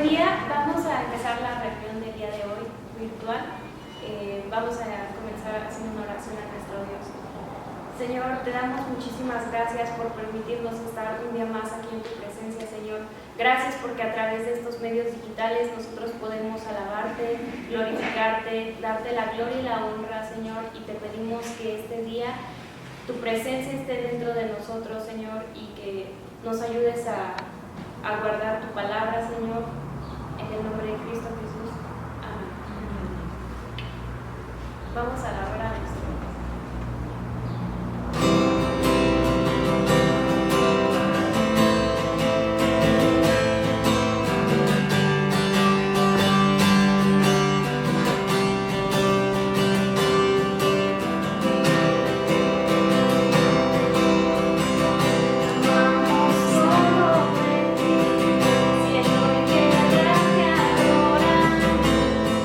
día. Vamos a empezar la reunión del día de hoy virtual. Vamos a comenzar haciendo una oración a nuestro Dios. Señor, te damos muchísimas gracias por permitirnos estar un día más aquí en tu presencia, Señor. Gracias porque a través de estos medios digitales nosotros podemos alabarte, glorificarte, darte la gloria y la honra, Señor, y te pedimos que este día tu presencia esté dentro de nosotros, Señor, y que nos ayudes a guardar tu palabra, Señor, en el nombre de Cristo Jesús. Amén. Vamos a alabar a nuestro Dios.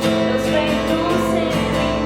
Los reinos se rinden.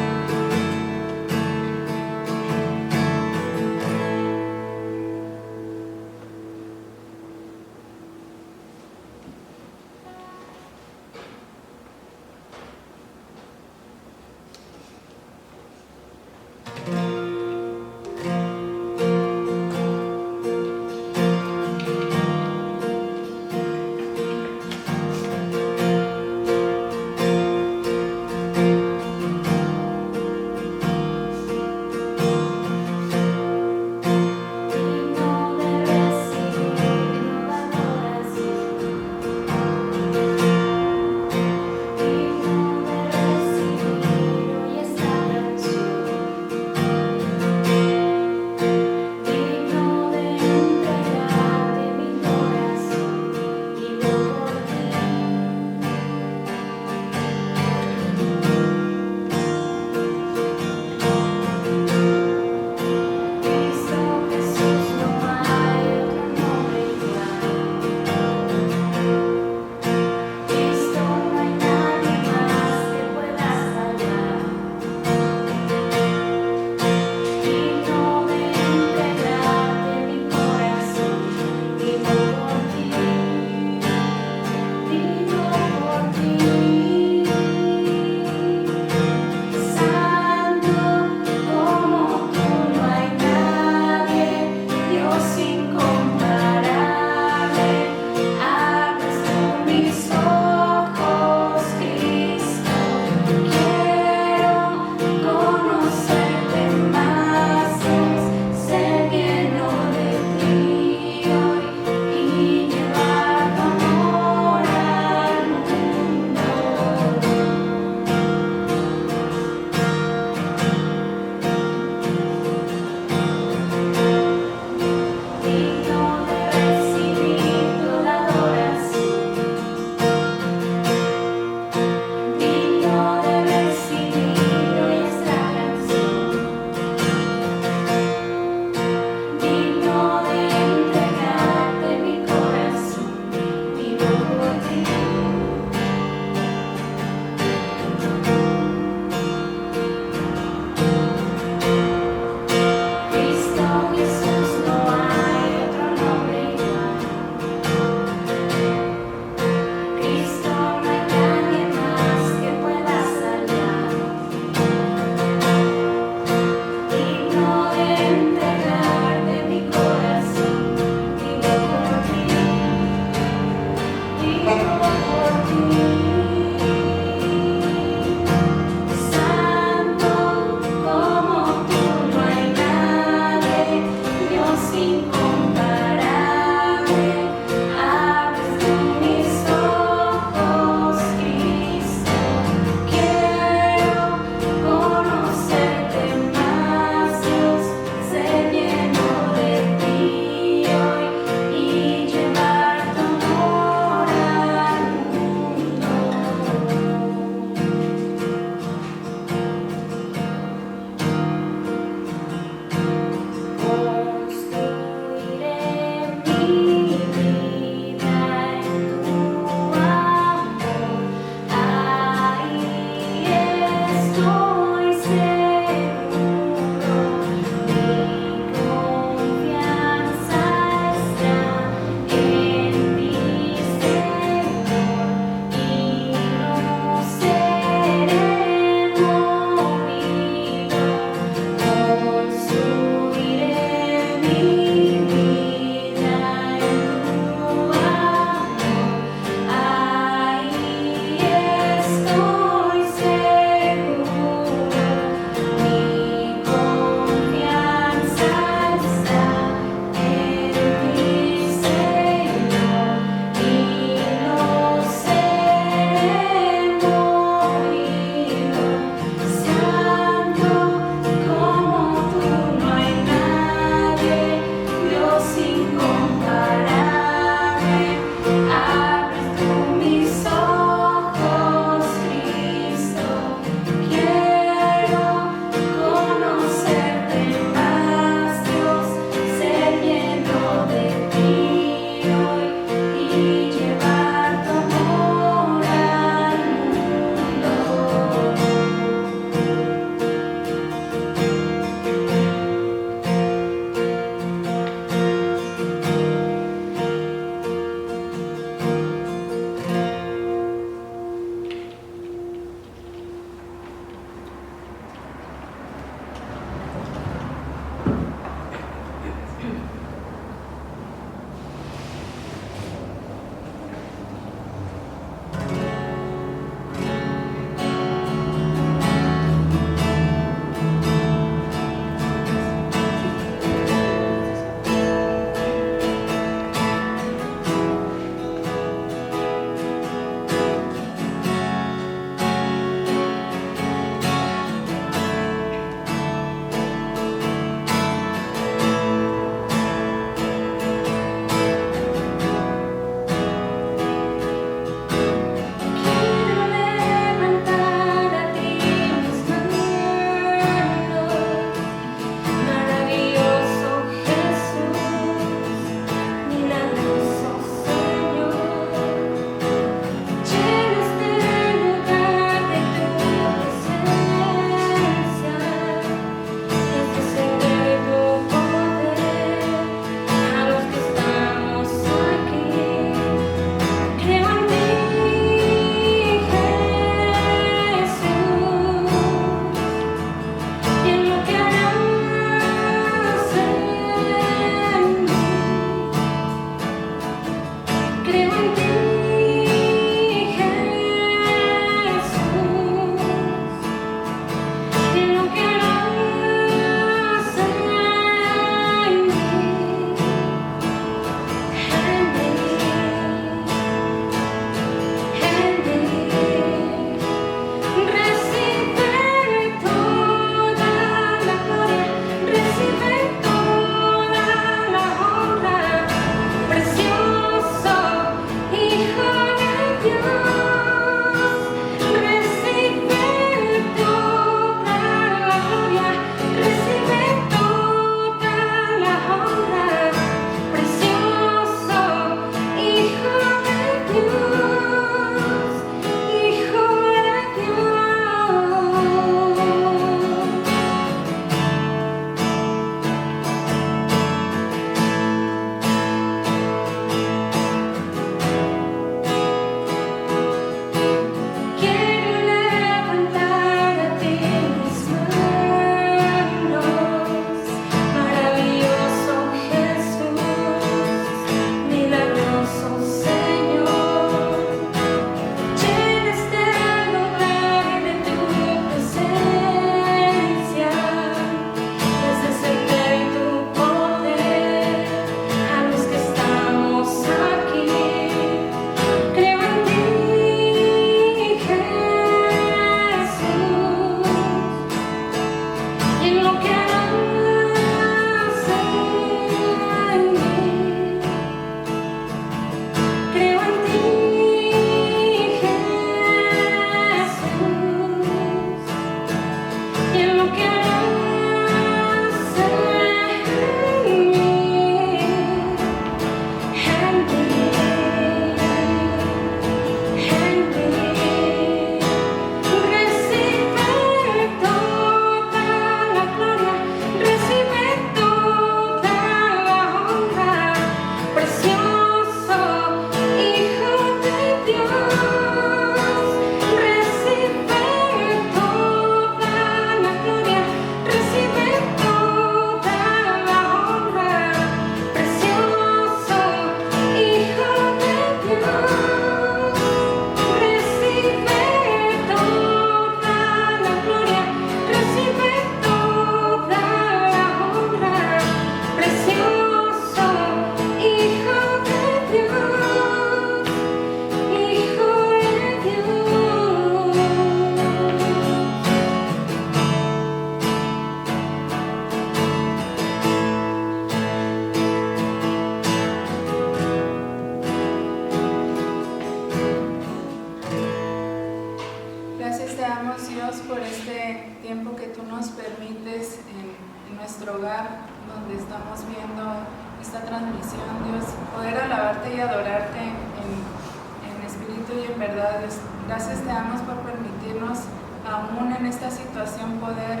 transmisión, Dios, poder alabarte y adorarte en espíritu y en verdad, Dios. Gracias te damos por permitirnos, aún en esta situación, poder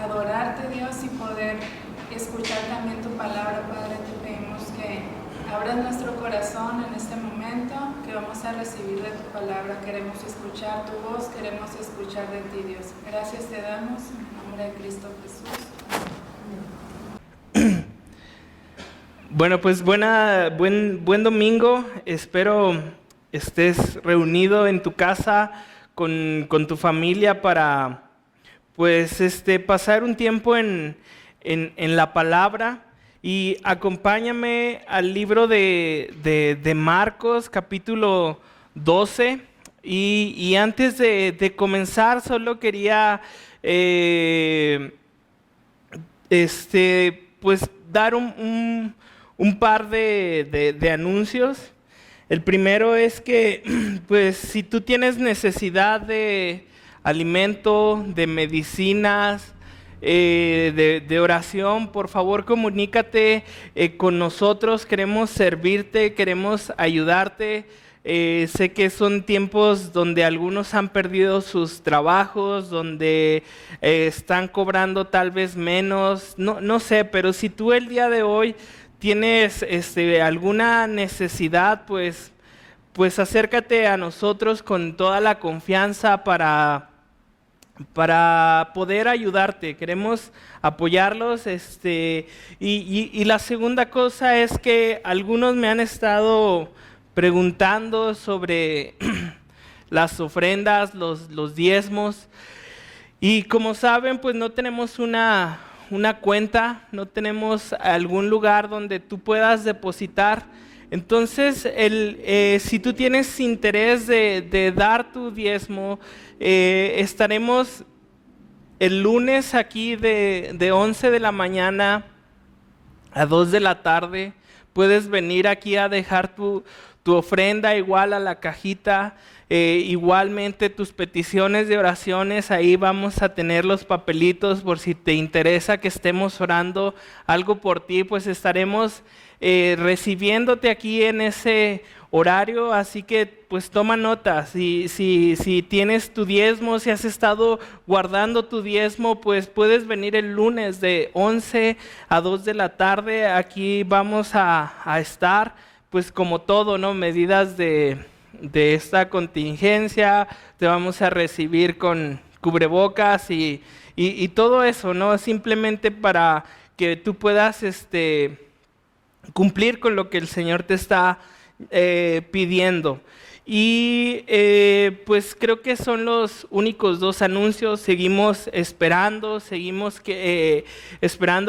adorarte, Dios, y poder escuchar también tu palabra, Padre. Te pedimos que abras nuestro corazón en este momento, que vamos a recibir de tu palabra. Queremos escuchar tu voz, queremos escuchar de ti, Dios. Gracias te damos en el nombre de Cristo Jesús. Bueno, pues buen domingo. Espero estés reunido en tu casa con tu familia para pues pasar un tiempo en la palabra. Y acompáñame al libro de Marcos, capítulo 12. Y antes de comenzar, solo quería pues dar un par de anuncios. El primero es que pues si tú tienes necesidad de alimento, de medicinas, de oración, por favor comunícate con nosotros. Queremos servirte, queremos ayudarte. Sé que son tiempos donde algunos han perdido sus trabajos, donde están cobrando tal vez menos, no sé, pero si tú el día de hoy tienes alguna necesidad, pues acércate a nosotros con toda la confianza para poder ayudarte. Queremos apoyarlos. Y la segunda cosa es que algunos me han estado preguntando sobre las ofrendas, los diezmos. Y como saben, pues no tenemos una cuenta, no tenemos algún lugar donde tú puedas depositar. Entonces, si tú tienes interés de dar tu diezmo, estaremos el lunes aquí de 11 de la mañana a 2 de la tarde. Puedes venir aquí a dejar tu ofrenda igual a la cajita. Igualmente tus peticiones de oraciones, ahí vamos a tener los papelitos por si te interesa que estemos orando algo por ti, pues estaremos recibiéndote aquí en ese horario. Así que pues toma notas. Si tienes tu diezmo, si has estado guardando tu diezmo, pues puedes venir el lunes de 11 a 2 de la tarde. Aquí vamos a estar, pues como todo, ¿no? Medidas de esta contingencia, te vamos a recibir con cubrebocas y todo eso, ¿no? Simplemente para que tú puedas cumplir con lo que el Señor te está pidiendo. Y pues creo que son los únicos dos anuncios. Seguimos esperando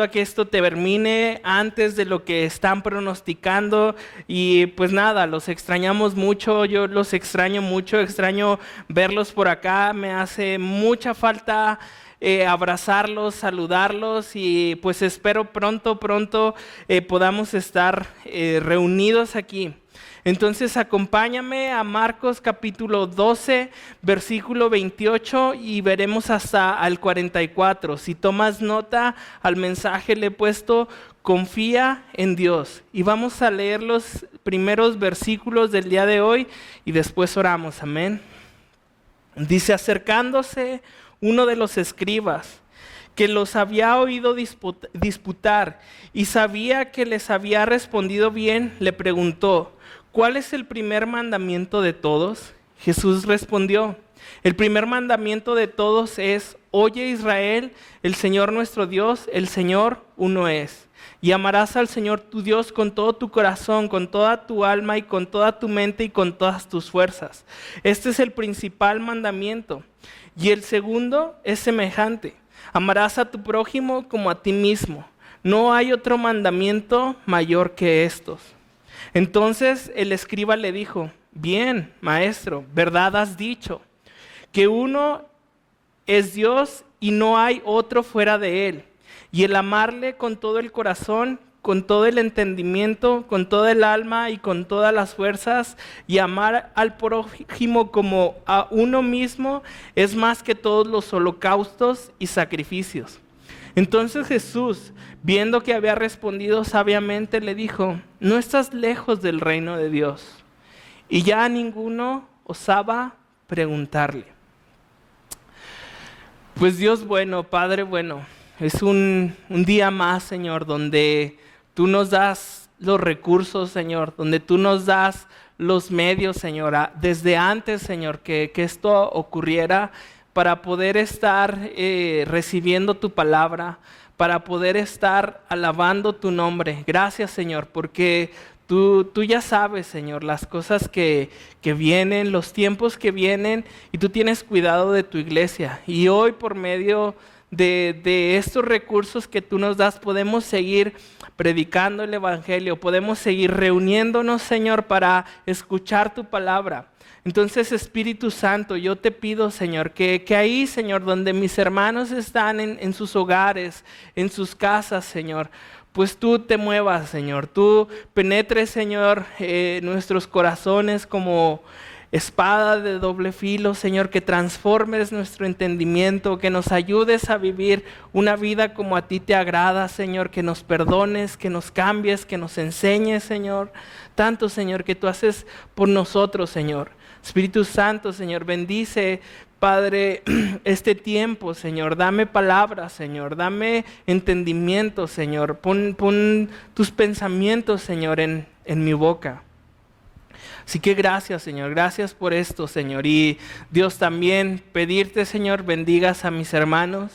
a que esto termine antes de lo que están pronosticando. Y pues nada, los extrañamos mucho, yo los extraño mucho, extraño verlos por acá, me hace mucha falta abrazarlos, saludarlos, y pues espero pronto podamos estar reunidos aquí. Entonces acompáñame a Marcos capítulo 12, versículo 28, y veremos hasta al 44. Si tomas nota, al mensaje le he puesto confía en Dios. Y vamos a leer los primeros versículos del día de hoy y después oramos. Amén. Dice: acercándose uno de los escribas, que los había oído disputar y sabía que les había respondido bien, le preguntó: ¿cuál es el primer mandamiento de todos? Jesús respondió: el primer mandamiento de todos es: oye Israel, el Señor nuestro Dios, el Señor uno es. Y amarás al Señor tu Dios con todo tu corazón, con toda tu alma y con toda tu mente y con todas tus fuerzas. Este es el principal mandamiento. Y el segundo es semejante: amarás a tu prójimo como a ti mismo. No hay otro mandamiento mayor que estos. Entonces el escriba le dijo: bien, maestro, verdad has dicho, que uno es Dios y no hay otro fuera de él. Y el amarle con todo el corazón, con todo el entendimiento, con toda el alma y con todas las fuerzas, y amar al prójimo como a uno mismo, es más que todos los holocaustos y sacrificios. Entonces Jesús, viendo que había respondido sabiamente, le dijo: no estás lejos del reino de Dios. Y ya ninguno osaba preguntarle. Pues Dios bueno, Padre bueno, es un día más, Señor, donde tú nos das los recursos, Señor, donde tú nos das los medios, Señor, desde antes, Señor, que esto ocurriera, para poder estar recibiendo tu palabra, para poder estar alabando tu nombre. Gracias, Señor, porque tú ya sabes, Señor, las cosas que vienen, los tiempos que vienen, y tú tienes cuidado de tu iglesia. Y hoy, por medio de estos recursos que tú nos das, podemos seguir predicando el evangelio, podemos seguir reuniéndonos, Señor, para escuchar tu palabra. Entonces, Espíritu Santo, yo te pido, Señor, que ahí, Señor, donde mis hermanos están en sus hogares, en sus casas, Señor, pues tú te muevas, Señor, tú penetres, Señor, nuestros corazones como espada de doble filo, Señor, que transformes nuestro entendimiento, que nos ayudes a vivir una vida como a ti te agrada, Señor, que nos perdones, que nos cambies, que nos enseñes, Señor, tanto, Señor, que tú haces por nosotros, Señor. Espíritu Santo, Señor, bendice, Padre, este tiempo, Señor. Dame palabras, Señor. Dame entendimiento, Señor. Pon tus pensamientos, Señor, en mi boca. Así que gracias, Señor. Gracias por esto, Señor. Y Dios, también pedirte, Señor, bendigas a mis hermanos.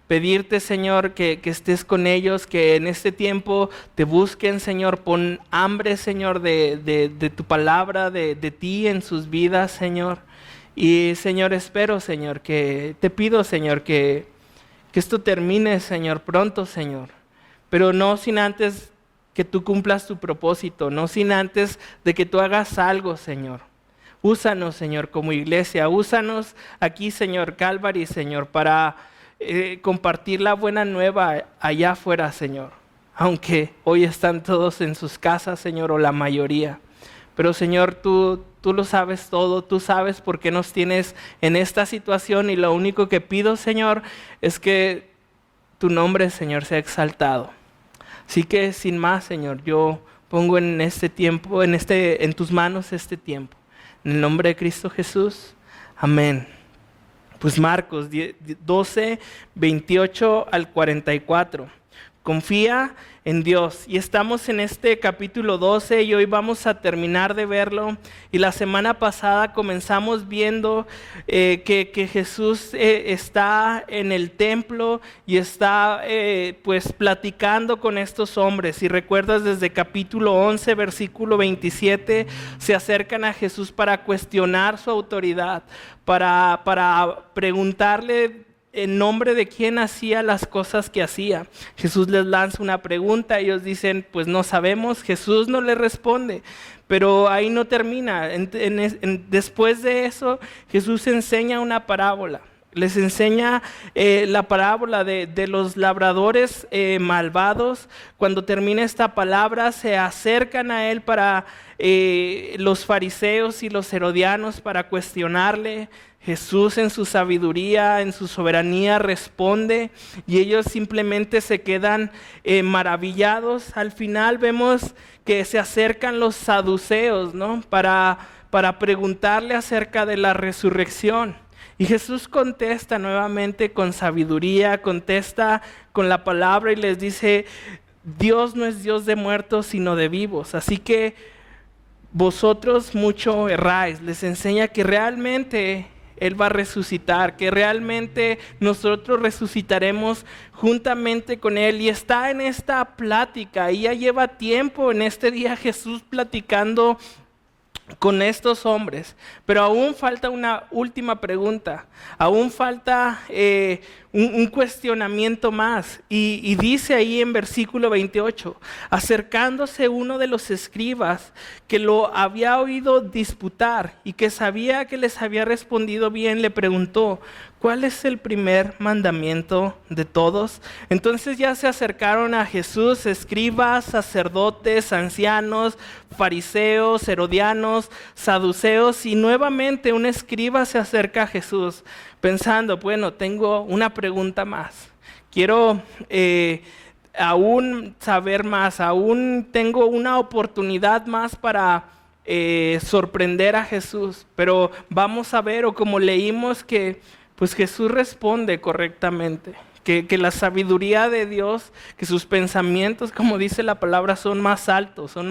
Pedirte, Señor, que estés con ellos, que en este tiempo te busquen, Señor. Pon hambre, Señor, de tu palabra, de ti en sus vidas, Señor. Y, Señor, espero, Señor, que te pido, Señor, que esto termine, Señor, pronto, Señor. Pero no sin antes que tú cumplas tu propósito, no sin antes de que tú hagas algo, Señor. Úsanos, Señor, como iglesia. Úsanos aquí, Señor, Calvary, Señor, para compartir la buena nueva allá afuera, Señor. Aunque hoy están todos en sus casas, Señor, o la mayoría. Pero, Señor, tú lo sabes todo, tú sabes por qué nos tienes en esta situación, y lo único que pido, Señor, es que tu nombre, Señor, sea exaltado. Así que, sin más, Señor, yo pongo en este tiempo, en tus manos este tiempo. En el nombre de Cristo Jesús, amén. Pues Marcos 12, 28 al 44. Confía en Dios. Y estamos en este capítulo 12 y hoy vamos a terminar de verlo. Y la semana pasada comenzamos viendo que Jesús está en el templo y está pues platicando con estos hombres. Si recuerdas, desde capítulo 11, versículo 27, se acercan a Jesús para cuestionar su autoridad, para preguntarle en nombre de quién hacía las cosas que hacía. Jesús les lanza una pregunta, ellos dicen, pues no sabemos. Jesús no les responde, pero ahí no termina. Después de eso, Jesús enseña una parábola. Les enseña la parábola de los labradores malvados. Cuando termina esta palabra, se acercan a él para los fariseos y los herodianos para cuestionarle. Jesús, en su sabiduría, en su soberanía, responde y ellos simplemente se quedan maravillados. Al final vemos que se acercan los saduceos, ¿no? Para preguntarle acerca de la resurrección. Y Jesús contesta nuevamente con sabiduría, contesta con la palabra y les dice: Dios no es Dios de muertos, sino de vivos. Así que vosotros mucho erráis. Les enseña que realmente Él va a resucitar, que realmente nosotros resucitaremos juntamente con Él. Y está en esta plática, y ya lleva tiempo en este día Jesús platicando con estos hombres, pero aún falta una última pregunta, aún falta un cuestionamiento más, y dice ahí en versículo 28, acercándose uno de los escribas que lo había oído disputar y que sabía que les había respondido bien, le preguntó: ¿cuál es el primer mandamiento de todos? Entonces ya se acercaron a Jesús escribas, sacerdotes, ancianos, fariseos, herodianos, saduceos, y nuevamente un escriba se acerca a Jesús pensando: bueno, tengo una pregunta más. quiero aún saber más, aún tengo una oportunidad más para sorprender a Jesús, pero vamos a ver, o como leímos, que pues Jesús responde correctamente, que la sabiduría de Dios, que sus pensamientos, como dice la palabra, son más altos, son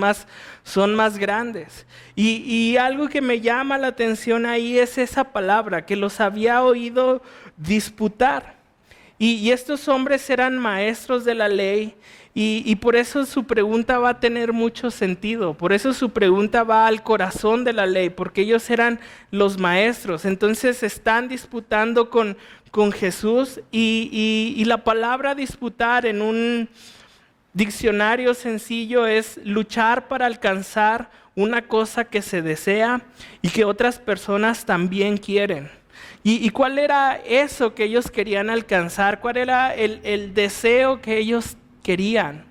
más grandes. Y algo que me llama la atención ahí es esa palabra, que los había oído disputar. Y estos hombres eran maestros de la ley, y por eso su pregunta va a tener mucho sentido, por eso su pregunta va al corazón de la ley, porque ellos eran los maestros. Entonces están disputando con Jesús, y la palabra disputar en un diccionario sencillo es luchar para alcanzar una cosa que se desea y que otras personas también quieren. ¿Y cuál era eso que ellos querían alcanzar? ¿Cuál era el deseo que ellos querían?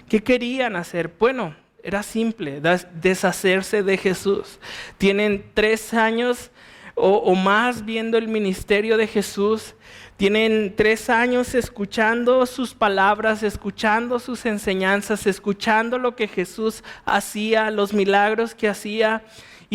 ¿Qué querían hacer? Bueno, era simple, deshacerse de Jesús. Tienen 3 años o más viendo el ministerio de Jesús. Tienen 3 años escuchando sus palabras, escuchando sus enseñanzas, escuchando lo que Jesús hacía, los milagros que hacía.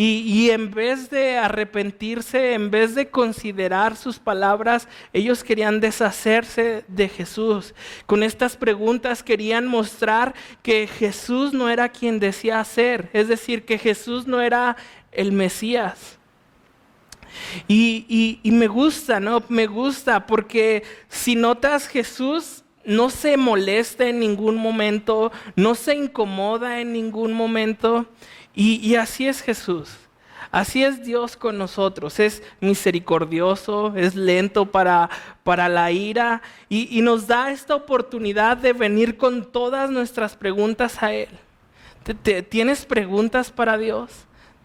Y en vez de arrepentirse, en vez de considerar sus palabras, ellos querían deshacerse de Jesús. Con estas preguntas querían mostrar que Jesús no era quien decía ser, es decir, que Jesús no era el Mesías. Y me gusta, ¿no? Me gusta porque si notas, Jesús no se molesta en ningún momento, no se incomoda en ningún momento. Y así es Jesús, así es Dios con nosotros, es misericordioso, es lento para la ira, y nos da esta oportunidad de venir con todas nuestras preguntas a Él. ¿Tienes preguntas para Dios?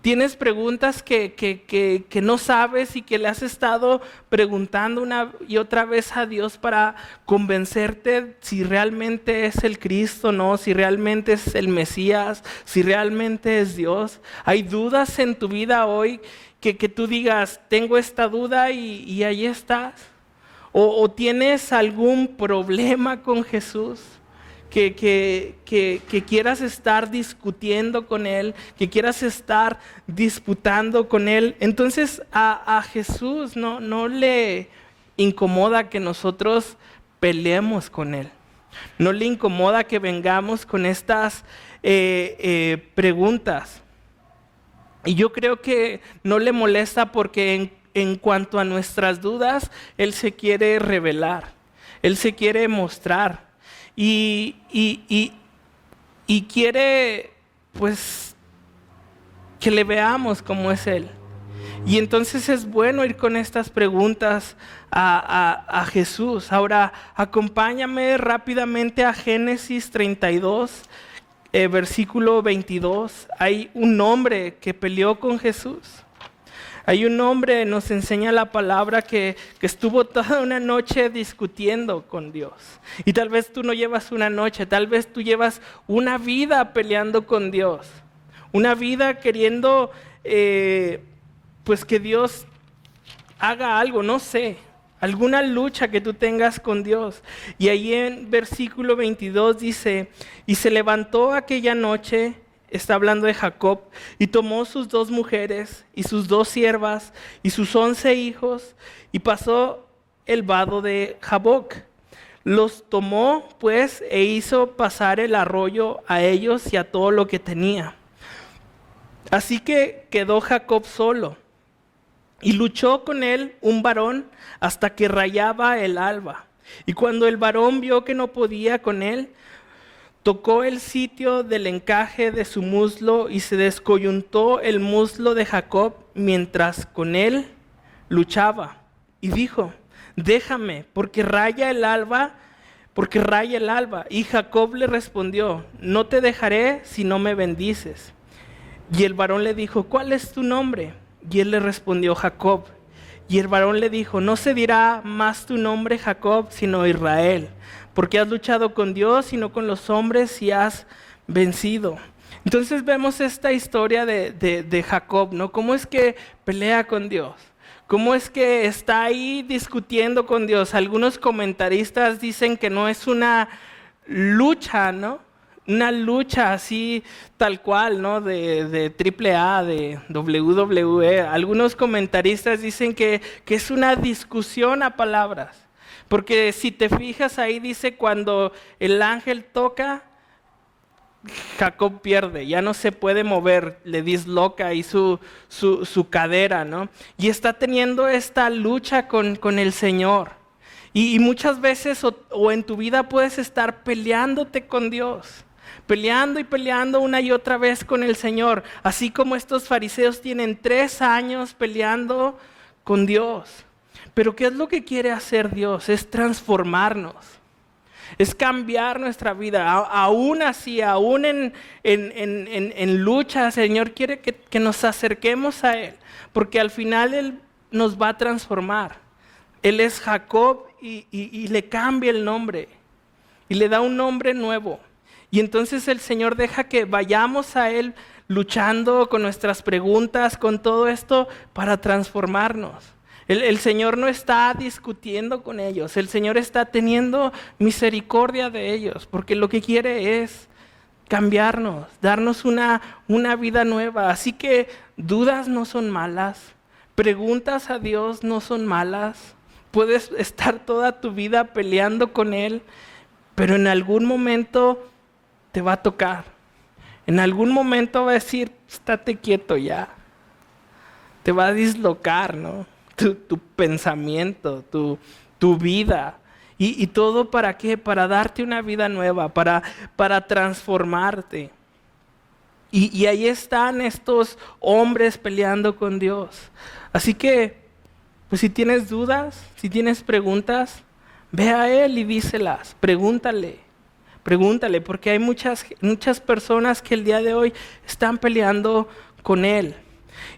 ¿Tienes preguntas que no sabes y que le has estado preguntando una y otra vez a Dios para convencerte si realmente es el Cristo, no? Si realmente es el Mesías, si realmente es Dios. ¿Hay dudas en tu vida hoy que tú digas, tengo esta duda y ahí estás? ¿O tienes algún problema con Jesús? Que quieras estar discutiendo con Él, que quieras estar disputando con Él. Entonces a Jesús no le incomoda que nosotros peleemos con Él. No le incomoda que vengamos con estas preguntas. Y yo creo que no le molesta porque en cuanto a nuestras dudas, Él se quiere revelar, Él se quiere mostrar. Y quiere, pues, que le veamos como es Él. Y entonces es bueno ir con estas preguntas a Jesús. Ahora, acompáñame rápidamente a Génesis 32, versículo 22. Hay un hombre que peleó con Jesús. Hay un hombre, nos enseña la palabra, que estuvo toda una noche discutiendo con Dios. Y tal vez tú no llevas una noche, tal vez tú llevas una vida peleando con Dios. Una vida queriendo, pues que Dios haga algo, no sé. Alguna lucha que tú tengas con Dios. Y ahí en versículo 22 dice, y se levantó aquella noche, está hablando de Jacob, y tomó sus 2 mujeres y sus 2 siervas y sus 11 hijos y pasó el vado de Jaboc. Los tomó pues e hizo pasar el arroyo a ellos y a todo lo que tenía. Así que quedó Jacob solo y luchó con él un varón hasta que rayaba el alba. Y cuando el varón vio que no podía con él, tocó el sitio del encaje de su muslo y se descoyuntó el muslo de Jacob mientras con él luchaba. Y dijo, déjame, porque raya el alba. Y Jacob le respondió, no te dejaré si no me bendices. Y el varón le dijo, ¿cuál es tu nombre? Y él le respondió, Jacob. Y el varón le dijo, no se dirá más tu nombre Jacob, sino Israel, porque has luchado con Dios y no con los hombres y has vencido. Entonces vemos esta historia de Jacob, ¿no? ¿Cómo es que pelea con Dios? ¿Cómo es que está ahí discutiendo con Dios? Algunos comentaristas dicen que no es una lucha, ¿no? Una lucha así tal cual, ¿no? De AAA, de WWE. Algunos comentaristas dicen que es una discusión a palabras. Porque si te fijas ahí dice cuando el ángel toca, Jacob pierde, ya no se puede mover, le disloca ahí su cadera, ¿no? Y está teniendo esta lucha con el Señor. Y muchas veces o en tu vida puedes estar peleándote con Dios, peleando y peleando una y otra vez con el Señor, así como estos fariseos tienen 3 años peleando con Dios. Pero ¿qué es lo que quiere hacer Dios? Es transformarnos. Es cambiar nuestra vida, aún así, aún en lucha, el Señor quiere que nos acerquemos a Él, porque al final Él nos va a transformar. Él es Jacob y le cambia el nombre, y le da un nombre nuevo. Y entonces el Señor deja que vayamos a Él luchando con nuestras preguntas, con todo esto, para transformarnos. El Señor no está discutiendo con ellos, el Señor está teniendo misericordia de ellos, porque lo que quiere es cambiarnos, darnos una vida nueva. Así que dudas no son malas, preguntas a Dios no son malas, puedes estar toda tu vida peleando con Él, pero en algún momento te va a tocar, en algún momento va a decir, estate quieto ya, te va a dislocar, ¿no? Tu pensamiento, tu vida. ¿Y todo para qué? Para darte una vida nueva, para transformarte. Y ahí están estos hombres peleando con Dios. Así que, pues si tienes dudas, si tienes preguntas, ve a Él y díselas, pregúntale, porque hay muchas personas que el día de hoy están peleando con Él.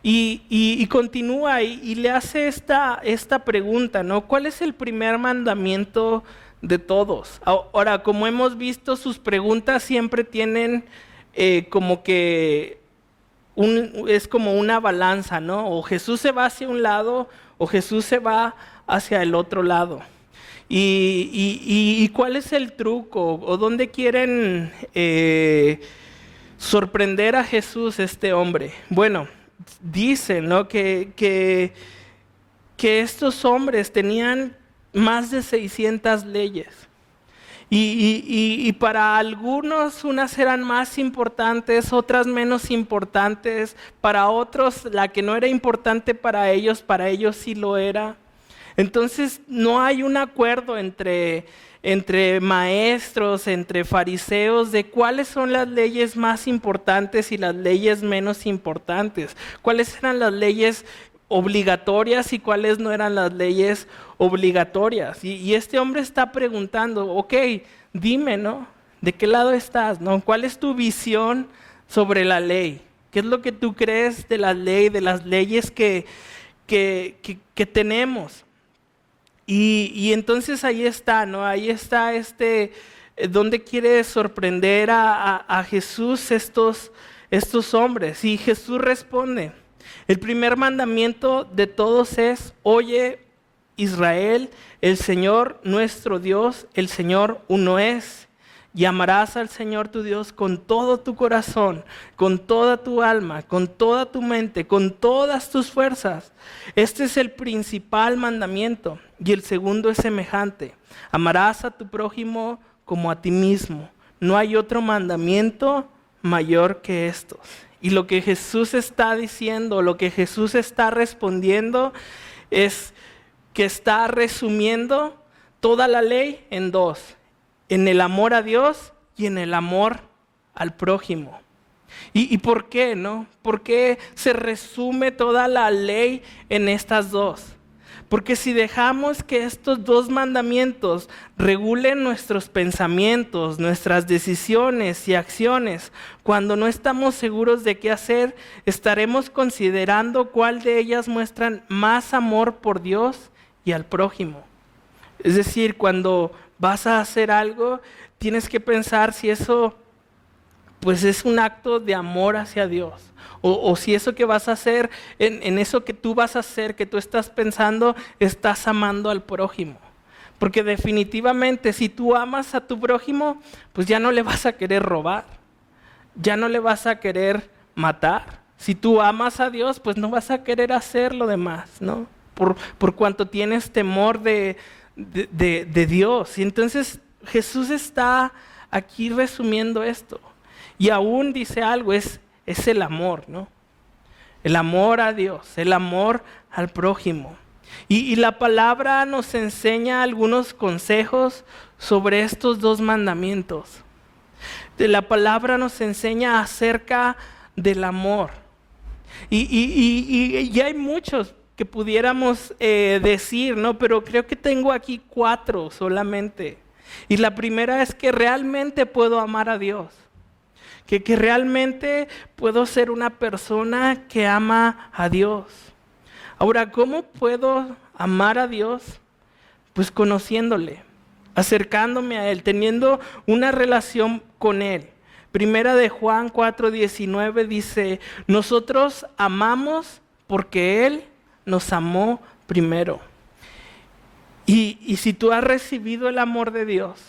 Y continúa y le hace esta pregunta, ¿no? ¿Cuál es el primer mandamiento de todos? Ahora, como hemos visto, sus preguntas siempre tienen como que es como una balanza, ¿no? O Jesús se va hacia un lado o Jesús se va hacia el otro lado. ¿Y cuál es el truco? ¿O dónde quieren sorprender a Jesús este hombre? Bueno, dicen, ¿no? que estos hombres tenían más de 600 leyes y para algunos unas eran más importantes, otras menos importantes, para otros la que no era importante para ellos sí lo era. Entonces no hay un acuerdo entre maestros, entre fariseos, de cuáles son las leyes más importantes y las leyes menos importantes. Cuáles eran las leyes obligatorias y cuáles no eran las leyes obligatorias. Y este hombre está preguntando, ok, dime, ¿no? ¿De qué lado estás, no? ¿Cuál es tu visión sobre la ley? ¿Qué es lo que tú crees de la ley, de las leyes que tenemos? Y entonces ahí está, ¿no? Ahí está donde quiere sorprender a Jesús estos hombres. Y Jesús responde, el primer mandamiento de todos es, oye Israel, el Señor nuestro Dios, el Señor uno es. Y amarás al Señor tu Dios con todo tu corazón, con toda tu alma, con toda tu mente, con todas tus fuerzas. Este es el principal mandamiento. Y el segundo es semejante. Amarás a tu prójimo como a ti mismo. No hay otro mandamiento mayor que estos. Y lo que Jesús está diciendo, lo que Jesús está respondiendo es que está resumiendo toda la ley en 2. En el amor a Dios y en el amor al prójimo. ¿Y por qué, no? ¿Por qué se resume toda la ley en estas 2? Porque si dejamos que estos 2 mandamientos regulen nuestros pensamientos, nuestras decisiones y acciones, cuando no estamos seguros de qué hacer, estaremos considerando cuál de ellas muestran más amor por Dios y al prójimo. Es decir, cuando vas a hacer algo, tienes que pensar si eso pues es un acto de amor hacia Dios. O si eso que vas a hacer, en eso que tú vas a hacer, que tú estás pensando, estás amando al prójimo. Porque definitivamente si tú amas a tu prójimo, pues ya no le vas a querer robar, ya no le vas a querer matar. Si tú amas a Dios, pues no vas a querer hacer lo demás, ¿no? Por cuanto tienes temor de Dios. Y entonces Jesús está aquí resumiendo esto. Y aún dice algo, es el amor, ¿no? El amor a Dios, el amor al prójimo. Y la palabra nos enseña algunos consejos sobre estos dos mandamientos. La palabra nos enseña acerca del amor. Y hay muchos que pudiéramos decir, ¿no? Pero creo que tengo aquí 4 solamente. Y la primera es que realmente puedo amar a Dios. Que realmente puedo ser una persona que ama a Dios. Ahora, ¿cómo puedo amar a Dios? Pues conociéndole, acercándome a Él, teniendo una relación con Él. Primera de Juan 4:19 dice, nosotros amamos porque Él nos amó primero. Y si tú has recibido el amor de Dios,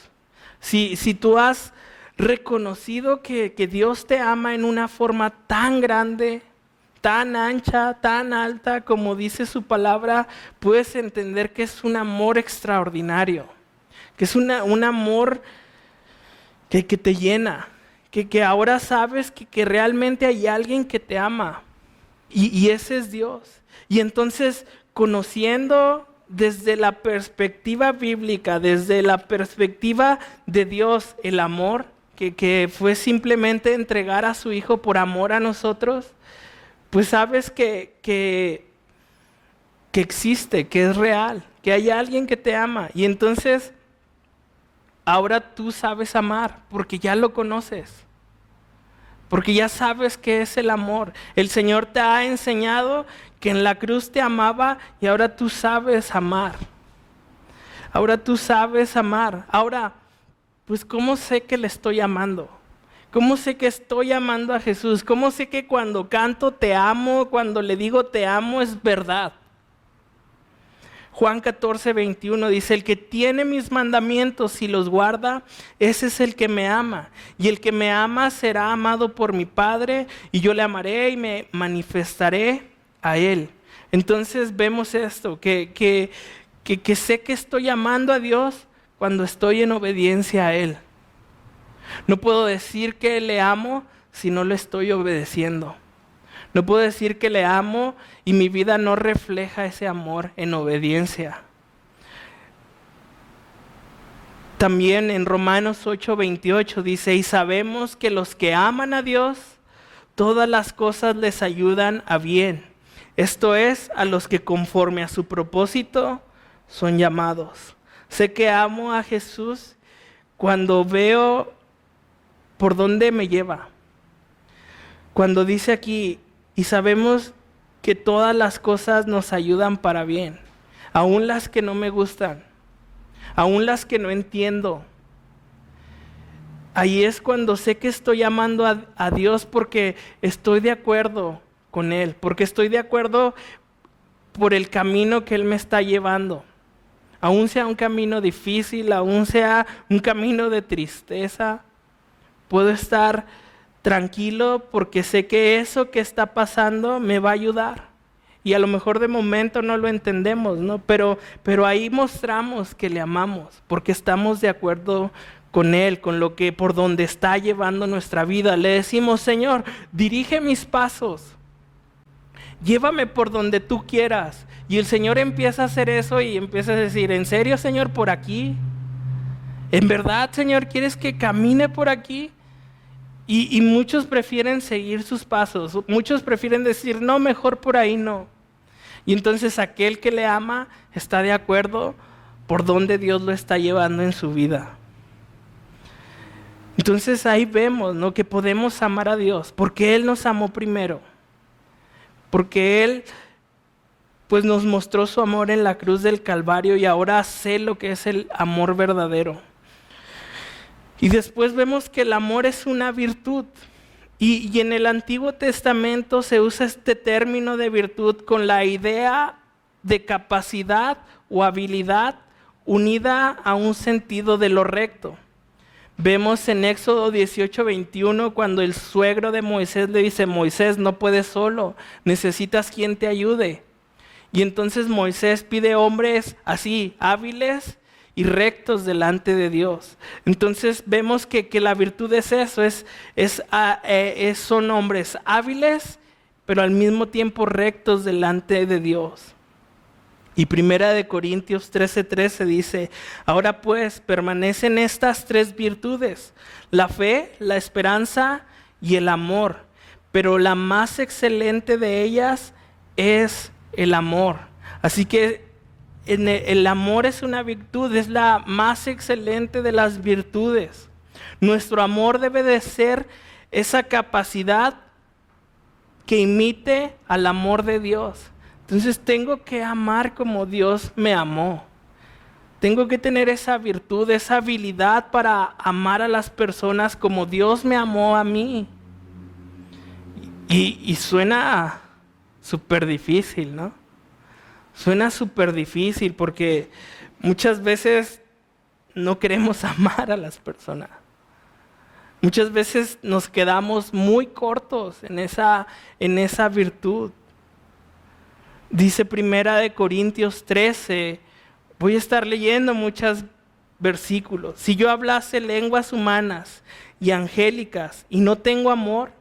si tú has reconocido que Dios te ama en una forma tan grande, tan ancha, tan alta, como dice su palabra, puedes entender que es un amor extraordinario, que es un amor que te llena, que ahora sabes que realmente hay alguien que te ama, y ese es Dios. Y entonces, conociendo desde la perspectiva bíblica, desde la perspectiva de Dios, el amor, que fue simplemente entregar a su Hijo por amor a nosotros, pues sabes que existe, que es real, que hay alguien que te ama. Y entonces, ahora tú sabes amar, porque ya lo conoces. Porque ya sabes qué es el amor. El Señor te ha enseñado que en la cruz te amaba y ahora tú sabes amar. Ahora tú sabes amar. Ahora, pues ¿cómo sé que le estoy amando? ¿Cómo sé que estoy amando a Jesús? ¿Cómo sé que cuando canto te amo, cuando le digo te amo es verdad? Juan 14:21 dice, el que tiene mis mandamientos y los guarda, ese es el que me ama. Y el que me ama será amado por mi Padre, y yo le amaré y me manifestaré a él. Entonces vemos esto, que sé que estoy amando a Dios cuando estoy en obediencia a Él. No puedo decir que le amo si no le estoy obedeciendo. No puedo decir que le amo y mi vida no refleja ese amor en obediencia. También en Romanos 8:28 dice, y sabemos que los que aman a Dios, todas las cosas les ayudan a bien. Esto es, a los que conforme a su propósito son llamados. Sé que amo a Jesús cuando veo por dónde me lleva. Cuando dice aquí, y sabemos que todas las cosas nos ayudan para bien, aún las que no me gustan, aún las que no entiendo. Ahí es cuando sé que estoy amando a Dios porque estoy de acuerdo con Él, porque estoy de acuerdo por el camino que Él me está llevando. Aún sea un camino difícil, aún sea un camino de tristeza, puedo estar tranquilo porque sé que eso que está pasando me va a ayudar. Y a lo mejor de momento no lo entendemos, ¿no? Pero ahí mostramos que le amamos, porque estamos de acuerdo con Él, con lo que por donde está llevando nuestra vida. Le decimos, Señor, dirige mis pasos. Llévame por donde tú quieras. Y el Señor empieza a hacer eso y empieza a decir, ¿en serio, Señor, por aquí? ¿En verdad, Señor, quieres que camine por aquí? Y muchos prefieren seguir sus pasos. Muchos prefieren decir, no, mejor por ahí no. Y entonces aquel que le ama está de acuerdo por donde Dios lo está llevando en su vida. Entonces ahí vemos, ¿no?, que podemos amar a Dios porque Él nos amó primero. Porque Él pues nos mostró su amor en la cruz del Calvario y ahora sé lo que es el amor verdadero. Y después vemos que el amor es una virtud. Y en el Antiguo Testamento se usa este término de virtud con la idea de capacidad o habilidad unida a un sentido de lo recto. Vemos en Éxodo 18:21 cuando el suegro de Moisés le dice: Moisés, no puedes solo, necesitas quien te ayude. Y entonces Moisés pide hombres así, hábiles y rectos delante de Dios. Entonces vemos que la virtud es eso, son hombres hábiles, pero al mismo tiempo rectos delante de Dios. Y 1 Corintios 13:13 dice: ahora pues permanecen estas 3 virtudes, la fe, la esperanza y el amor, pero la más excelente de ellas es el amor. Así que el amor es una virtud, es la más excelente de las virtudes. Nuestro amor debe de ser esa capacidad que imite al amor de Dios. Entonces tengo que amar como Dios me amó. Tengo que tener esa virtud, esa habilidad para amar a las personas como Dios me amó a mí. Y suena súper difícil, ¿no? Suena súper difícil porque muchas veces no queremos amar a las personas. Muchas veces nos quedamos muy cortos en esa virtud. Dice 1 Corintios 13, voy a estar leyendo muchos versículos. Si yo hablase lenguas humanas y angélicas y no tengo amor,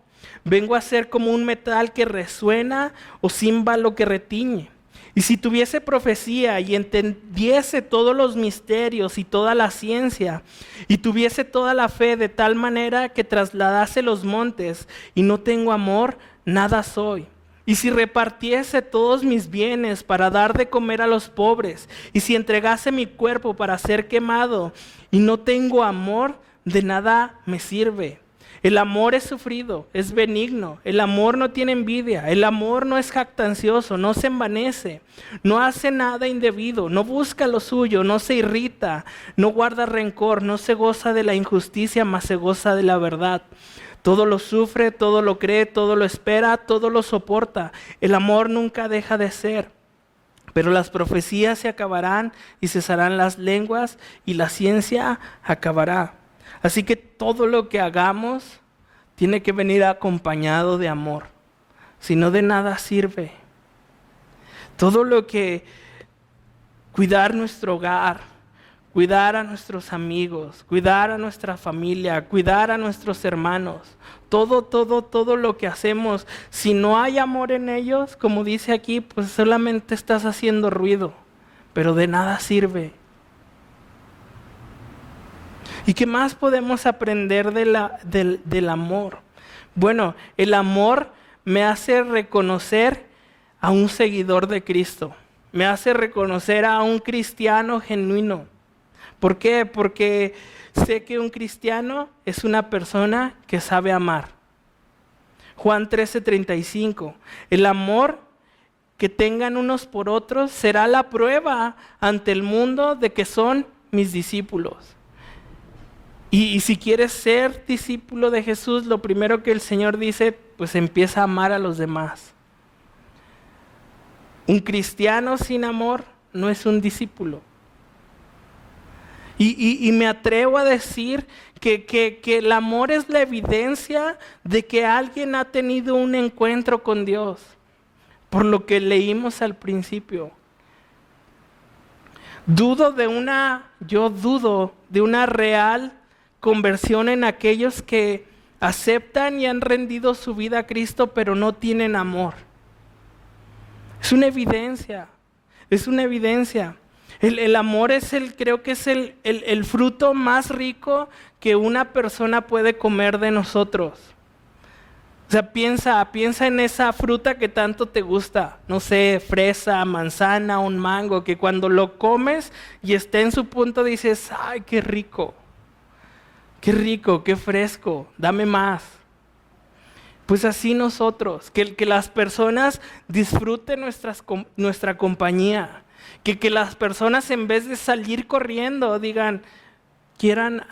vengo a ser como un metal que resuena o címbalo que retiñe. Y si tuviese profecía y entendiese todos los misterios y toda la ciencia, y tuviese toda la fe de tal manera que trasladase los montes, y no tengo amor, nada soy. Y si repartiese todos mis bienes para dar de comer a los pobres, y si entregase mi cuerpo para ser quemado, y no tengo amor, de nada me sirve. El amor es sufrido, es benigno, el amor no tiene envidia, el amor no es jactancioso, no se envanece, no hace nada indebido, no busca lo suyo, no se irrita, no guarda rencor, no se goza de la injusticia, mas se goza de la verdad. Todo lo sufre, todo lo cree, todo lo espera, todo lo soporta. El amor nunca deja de ser. Pero las profecías se acabarán y cesarán las lenguas y la ciencia acabará. Así que todo lo que hagamos tiene que venir acompañado de amor. Si no, de nada sirve. Todo lo que cuidar nuestro hogar, cuidar a nuestros amigos, cuidar a nuestra familia, cuidar a nuestros hermanos, todo lo que hacemos, si no hay amor en ellos, como dice aquí, pues solamente estás haciendo ruido, pero de nada sirve. ¿Y qué más podemos aprender del amor? Bueno, el amor me hace reconocer a un seguidor de Cristo. Me hace reconocer a un cristiano genuino. ¿Por qué? Porque sé que un cristiano es una persona que sabe amar. Juan 13:35. El amor que tengan unos por otros será la prueba ante el mundo de que son mis discípulos. Y si quieres ser discípulo de Jesús, lo primero que el Señor dice, pues empieza a amar a los demás. Un cristiano sin amor no es un discípulo. Y me atrevo a decir que el amor es la evidencia de que alguien ha tenido un encuentro con Dios, por lo que leímos al principio. Yo dudo de una real conversión en aquellos que aceptan y han rendido su vida a Cristo, pero no tienen amor. Es una evidencia. El amor creo que es el fruto más rico que una persona puede comer de nosotros. O sea, piensa en esa fruta que tanto te gusta, no sé, fresa, manzana, un mango, que cuando lo comes y está en su punto dices, ¡ay, qué rico! Qué rico, qué fresco, dame más. Pues así nosotros, que las personas disfruten nuestra compañía, que las personas en vez de salir corriendo digan,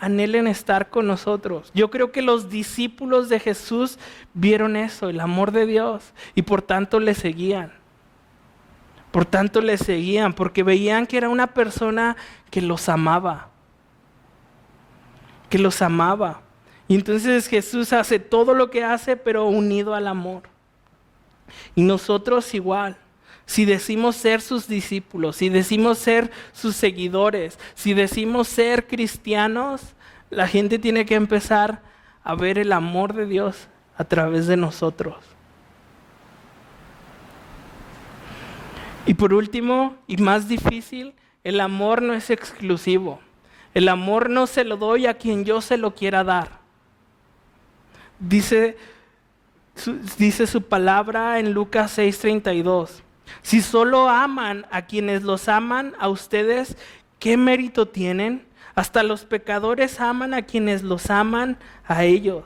anhelen estar con nosotros. Yo creo que los discípulos de Jesús vieron eso, el amor de Dios, y por tanto le seguían. Por tanto le seguían, porque veían que era una persona que los amaba. Que los amaba. Y entonces Jesús hace todo lo que hace, pero unido al amor. Y nosotros igual. Si decimos ser sus discípulos, si decimos ser sus seguidores, si decimos ser cristianos, la gente tiene que empezar a ver el amor de Dios a través de nosotros. Y por último, y más difícil, el amor no es exclusivo. El amor no se lo doy a quien yo se lo quiera dar. Dice su palabra en Lucas 6:32. Si solo aman a quienes los aman a ustedes, ¿qué mérito tienen? Hasta los pecadores aman a quienes los aman a ellos.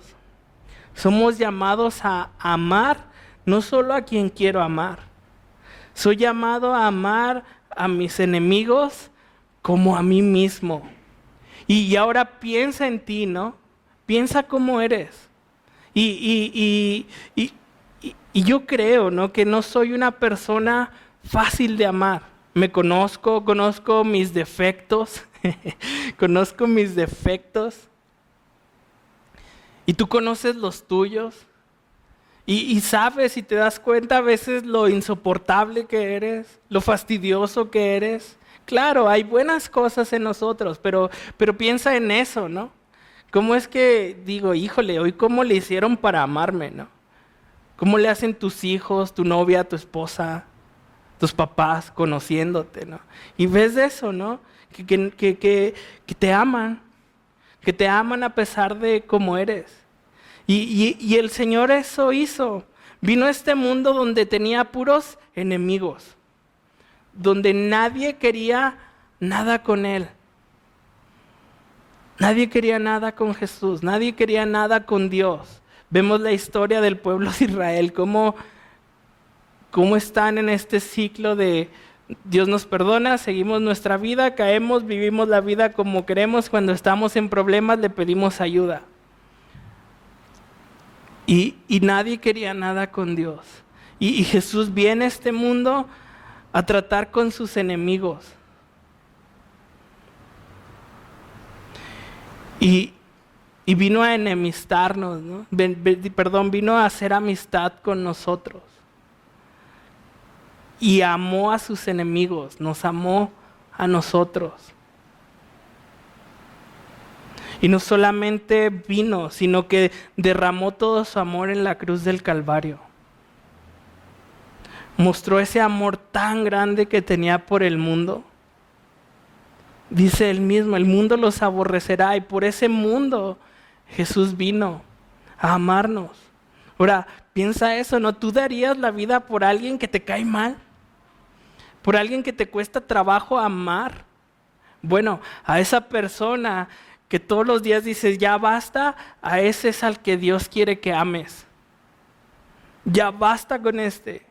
Somos llamados a amar no solo a quien quiero amar. Soy llamado a amar a mis enemigos como a mí mismo. Y ahora piensa en ti, ¿no? Piensa cómo eres. Y yo creo, ¿no?, que no soy una persona fácil de amar. Me conozco mis defectos, conozco mis defectos. Y tú conoces los tuyos. Y sabes y te das cuenta a veces lo insoportable que eres, lo fastidioso que eres. Claro, hay buenas cosas en nosotros, pero piensa en eso, ¿no? ¿Cómo es que digo, híjole, hoy cómo le hicieron para amarme, ¿no? ¿Cómo le hacen tus hijos, tu novia, tu esposa, tus papás conociéndote, ¿no? Y ves eso, ¿no? Que te aman a pesar de cómo eres. Y el Señor eso hizo. Vino a este mundo donde tenía puros enemigos, donde nadie quería nada con Él. Nadie quería nada con Jesús, nadie quería nada con Dios. Vemos la historia del pueblo de Israel, cómo están en este ciclo de Dios nos perdona, seguimos nuestra vida, caemos, vivimos la vida como queremos, cuando estamos en problemas le pedimos ayuda. Y nadie quería nada con Dios. Y Jesús viene a este mundo a tratar con sus enemigos. Y vino a enemistarnos, ¿no? Vino a hacer amistad con nosotros. Y amó a sus enemigos, nos amó a nosotros. Y no solamente vino, sino que derramó todo su amor en la cruz del Calvario. Mostró ese amor tan grande que tenía por el mundo. Dice él mismo, el mundo los aborrecerá, y por ese mundo Jesús vino a amarnos. Ahora, piensa eso, ¿no? ¿Tú darías la vida por alguien que te cae mal? ¿Por alguien que te cuesta trabajo amar? Bueno, a esa persona que todos los días dices, ya basta, a ese es al que Dios quiere que ames. Ya basta con este.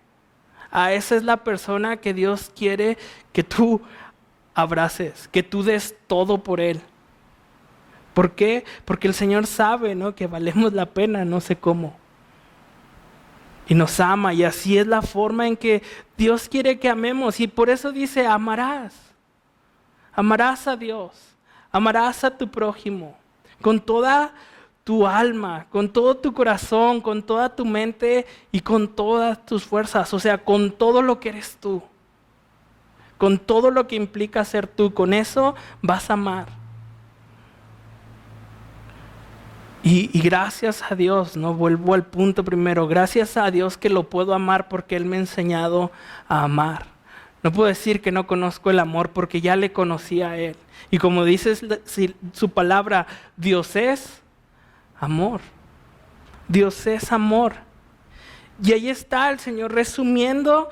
A esa es la persona que Dios quiere que tú abraces, que tú des todo por Él. ¿Por qué? Porque el Señor sabe, ¿no?, que valemos la pena, no sé cómo. Y nos ama, y así es la forma en que Dios quiere que amemos. Y por eso dice, amarás. Amarás a Dios, amarás a tu prójimo, con toda tu alma, con todo tu corazón, con toda tu mente y con todas tus fuerzas. O sea, con todo lo que eres tú. Con todo lo que implica ser tú, con eso vas a amar. Y gracias a Dios, no vuelvo al punto primero, gracias a Dios que lo puedo amar porque Él me ha enseñado a amar. No puedo decir que no conozco el amor porque ya le conocí a Él. Y como dice su palabra, Dios es amor. Dios es amor. Y ahí está el Señor resumiendo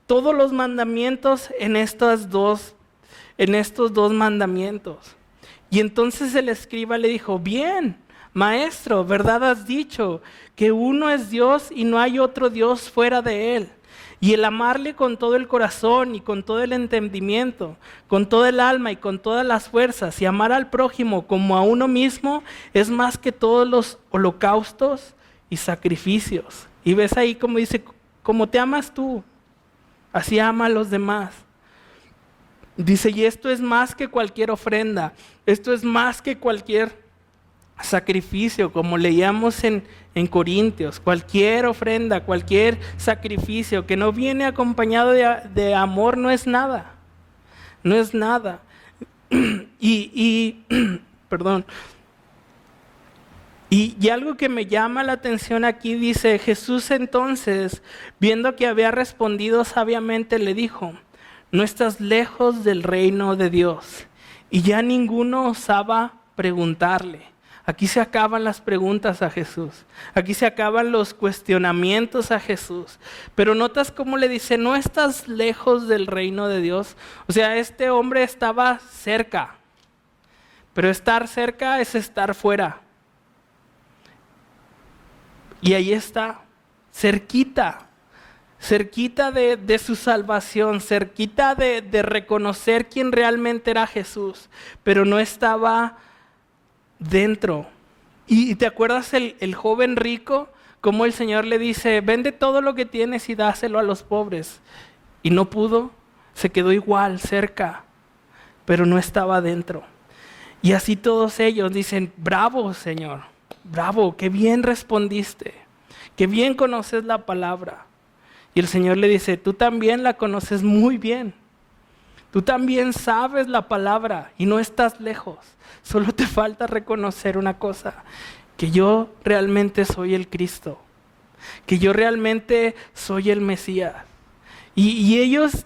todos los mandamientos en estos dos mandamientos. Y entonces el escriba le dijo, bien, maestro, ¿verdad has dicho? Que uno es Dios y no hay otro Dios fuera de Él. Y el amarle con todo el corazón y con todo el entendimiento, con todo el alma y con todas las fuerzas, y amar al prójimo como a uno mismo, es más que todos los holocaustos y sacrificios. Y ves ahí como dice, como te amas tú, así ama a los demás. Dice, y esto es más que cualquier ofrenda, esto es más que cualquier sacrificio, como leíamos en Corintios. Cualquier ofrenda, cualquier sacrificio que no viene acompañado de amor no es nada. No es nada. Perdón. Y algo que me llama la atención aquí dice, Jesús entonces, viendo que había respondido sabiamente, le dijo, no estás lejos del reino de Dios. Y ya ninguno osaba preguntarle. Aquí se acaban las preguntas a Jesús. Aquí se acaban los cuestionamientos a Jesús. Pero notas cómo le dice, no estás lejos del reino de Dios. O sea, este hombre estaba cerca. Pero estar cerca es estar fuera. Y ahí está, cerquita. Cerquita de su salvación, cerquita de reconocer quién realmente era Jesús. Pero no estaba dentro. Y te acuerdas el joven rico, como el Señor le dice, vende todo lo que tienes y dáselo a los pobres. Y no pudo, se quedó igual, cerca, pero no estaba dentro. Y así todos ellos dicen, bravo Señor, bravo, qué bien respondiste, qué bien conoces la palabra. Y el Señor le dice, tú también la conoces muy bien. Tú también sabes la palabra y no estás lejos. Solo te falta reconocer una cosa, que yo realmente soy el Cristo, que yo realmente soy el Mesías. Y ellos,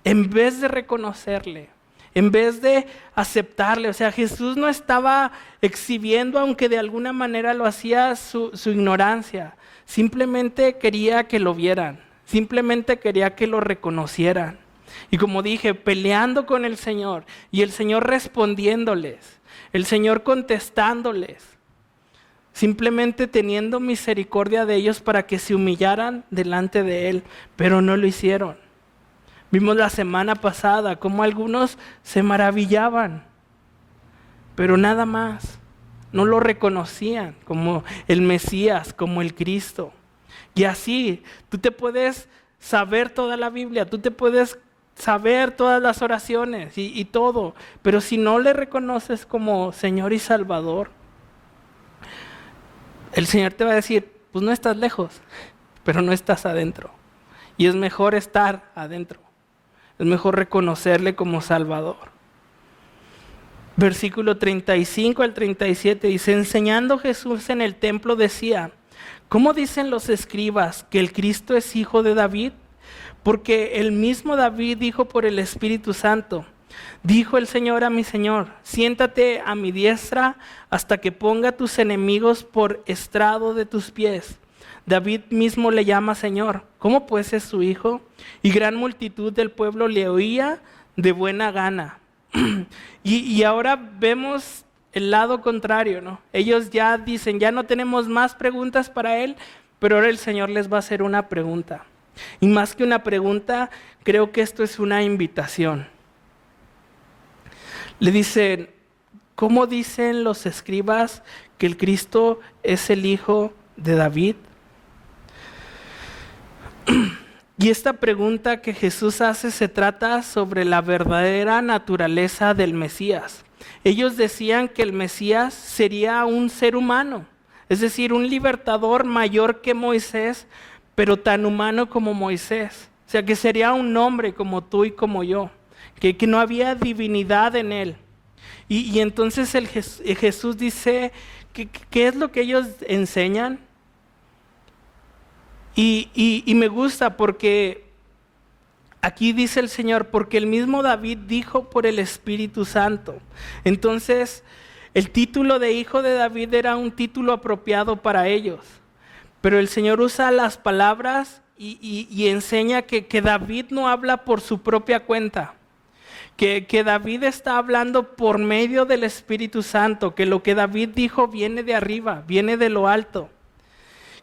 en vez de reconocerle, en vez de aceptarle, o sea, Jesús no estaba exhibiendo, aunque de alguna manera lo hacía su ignorancia, simplemente quería que lo vieran, simplemente quería que lo reconocieran. Y como dije, peleando con el Señor y el Señor respondiéndoles, el Señor contestándoles, simplemente teniendo misericordia de ellos para que se humillaran delante de Él, pero no lo hicieron. Vimos la semana pasada cómo algunos se maravillaban, pero nada más, no lo reconocían como el Mesías, como el Cristo. Y así, tú te puedes saber toda la Biblia, tú te puedes saber todas las oraciones y todo, pero si no le reconoces como Señor y Salvador, el Señor te va a decir, pues no estás lejos, pero no estás adentro. Y es mejor estar adentro, es mejor reconocerle como Salvador. Versículo 35 al 37 dice, enseñando Jesús en el templo decía, ¿cómo dicen los escribas que el Cristo es hijo de David? Porque el mismo David dijo por el Espíritu Santo, dijo el Señor a mi Señor, siéntate a mi diestra hasta que ponga tus enemigos por estrado de tus pies. David mismo le llama Señor. ¿Cómo pues es su hijo? Y gran multitud del pueblo le oía de buena gana. y ahora vemos el lado contrario, ¿no? Ellos ya dicen, ya no tenemos más preguntas para él, pero ahora el Señor les va a hacer una pregunta. Y más que una pregunta, creo que esto es una invitación. Le dicen, ¿cómo dicen los escribas que el Cristo es el hijo de David? Y esta pregunta que Jesús hace se trata sobre la verdadera naturaleza del Mesías. Ellos decían que el Mesías sería un ser humano, es decir, un libertador mayor que Moisés, pero tan humano como Moisés. O sea, que sería un hombre como tú y como yo, que no había divinidad en él. Y entonces Jesús dice, ¿qué es lo que ellos enseñan? Y me gusta porque aquí dice el Señor, porque el mismo David dijo por el Espíritu Santo. Entonces, el título de hijo de David era un título apropiado para ellos. Pero el Señor usa las palabras y enseña que David no habla por su propia cuenta. Que David está hablando por medio del Espíritu Santo. Que lo que David dijo viene de arriba, viene de lo alto.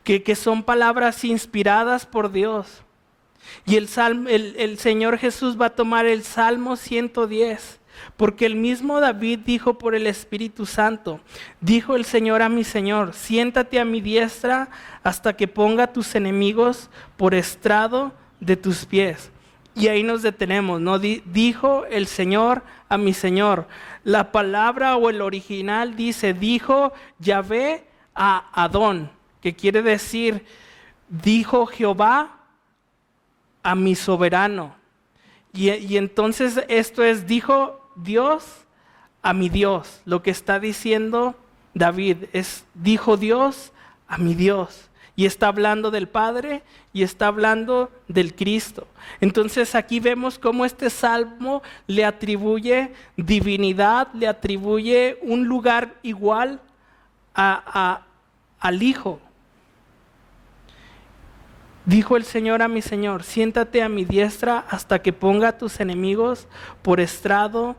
que son palabras inspiradas por Dios. Y el Señor Jesús va a tomar el Salmo 110, porque el mismo David dijo por el Espíritu Santo, dijo el Señor a mi Señor, siéntate a mi diestra hasta que ponga a tus enemigos por estrado de tus pies. Y ahí nos detenemos, ¿no? Dijo el Señor a mi Señor. La palabra o el original dice, dijo Yahvé a Adón, que quiere decir, dijo Jehová a mi soberano. Y entonces esto es, dijo Dios a mi Dios. Lo que está diciendo David es, dijo Dios a mi Dios. Y está hablando del Padre y está hablando del Cristo. Entonces aquí vemos cómo este salmo le atribuye divinidad, le atribuye un lugar igual al Hijo. Dijo el Señor a mi Señor, siéntate a mi diestra hasta que ponga a tus enemigos por estrado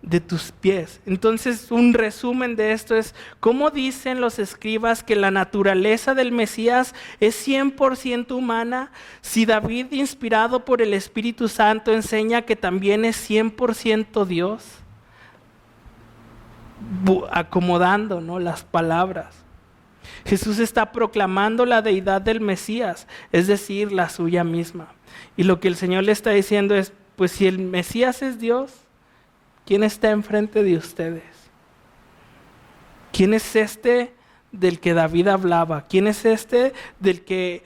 de tus pies. Entonces, un resumen de esto es, ¿cómo dicen los escribas que la naturaleza del Mesías es 100% humana? Si David, inspirado por el Espíritu Santo, enseña que también es 100% Dios, acomodando, ¿no?, las palabras. Jesús está proclamando la deidad del Mesías, es decir, la suya misma. Y lo que el Señor le está diciendo es, pues si el Mesías es Dios, ¿quién está enfrente de ustedes? ¿Quién es este del que David hablaba? ¿Quién es este del que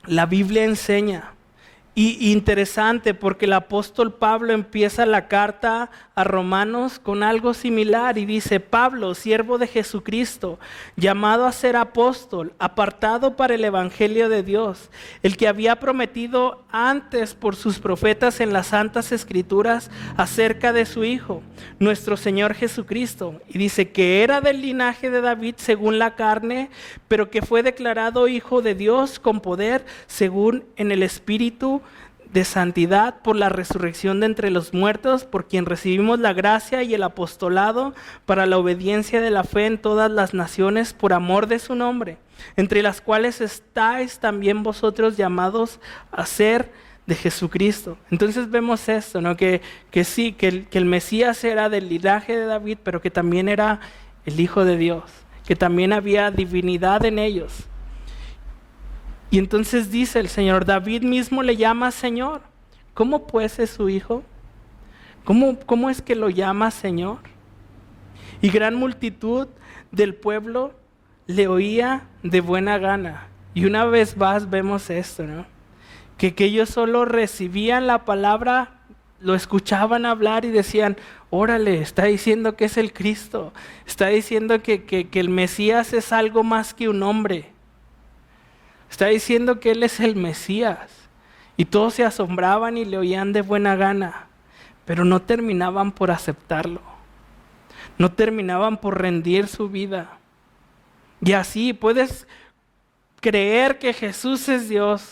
la Biblia enseña? Y interesante porque el apóstol Pablo empieza la carta a Romanos con algo similar y dice, Pablo, siervo de Jesucristo, llamado a ser apóstol, apartado para el evangelio de Dios, el que había prometido antes por sus profetas en las santas escrituras acerca de su Hijo, nuestro Señor Jesucristo. Y dice que era del linaje de David según la carne, pero que fue declarado Hijo de Dios con poder según en el Espíritu de santidad por la resurrección de entre los muertos, por quien recibimos la gracia y el apostolado para la obediencia de la fe en todas las naciones por amor de su nombre, entre las cuales estáis también vosotros llamados a ser de Jesucristo. Entonces vemos esto, ¿no? Que sí, que el Mesías era del linaje de David, pero que también era el Hijo de Dios, que también había divinidad en ellos. Y entonces dice el Señor, David mismo le llama Señor. ¿Cómo pues es su hijo? ¿Cómo es que lo llama Señor? Y gran multitud del pueblo le oía de buena gana. Y una vez más vemos esto, ¿no? Que ellos solo recibían la palabra, lo escuchaban hablar y decían, órale, está diciendo que es el Cristo. Está diciendo que el Mesías es algo más que un hombre. Está diciendo que Él es el Mesías. Y todos se asombraban y le oían de buena gana, pero no terminaban por aceptarlo. No terminaban por rendir su vida. Y así puedes creer que Jesús es Dios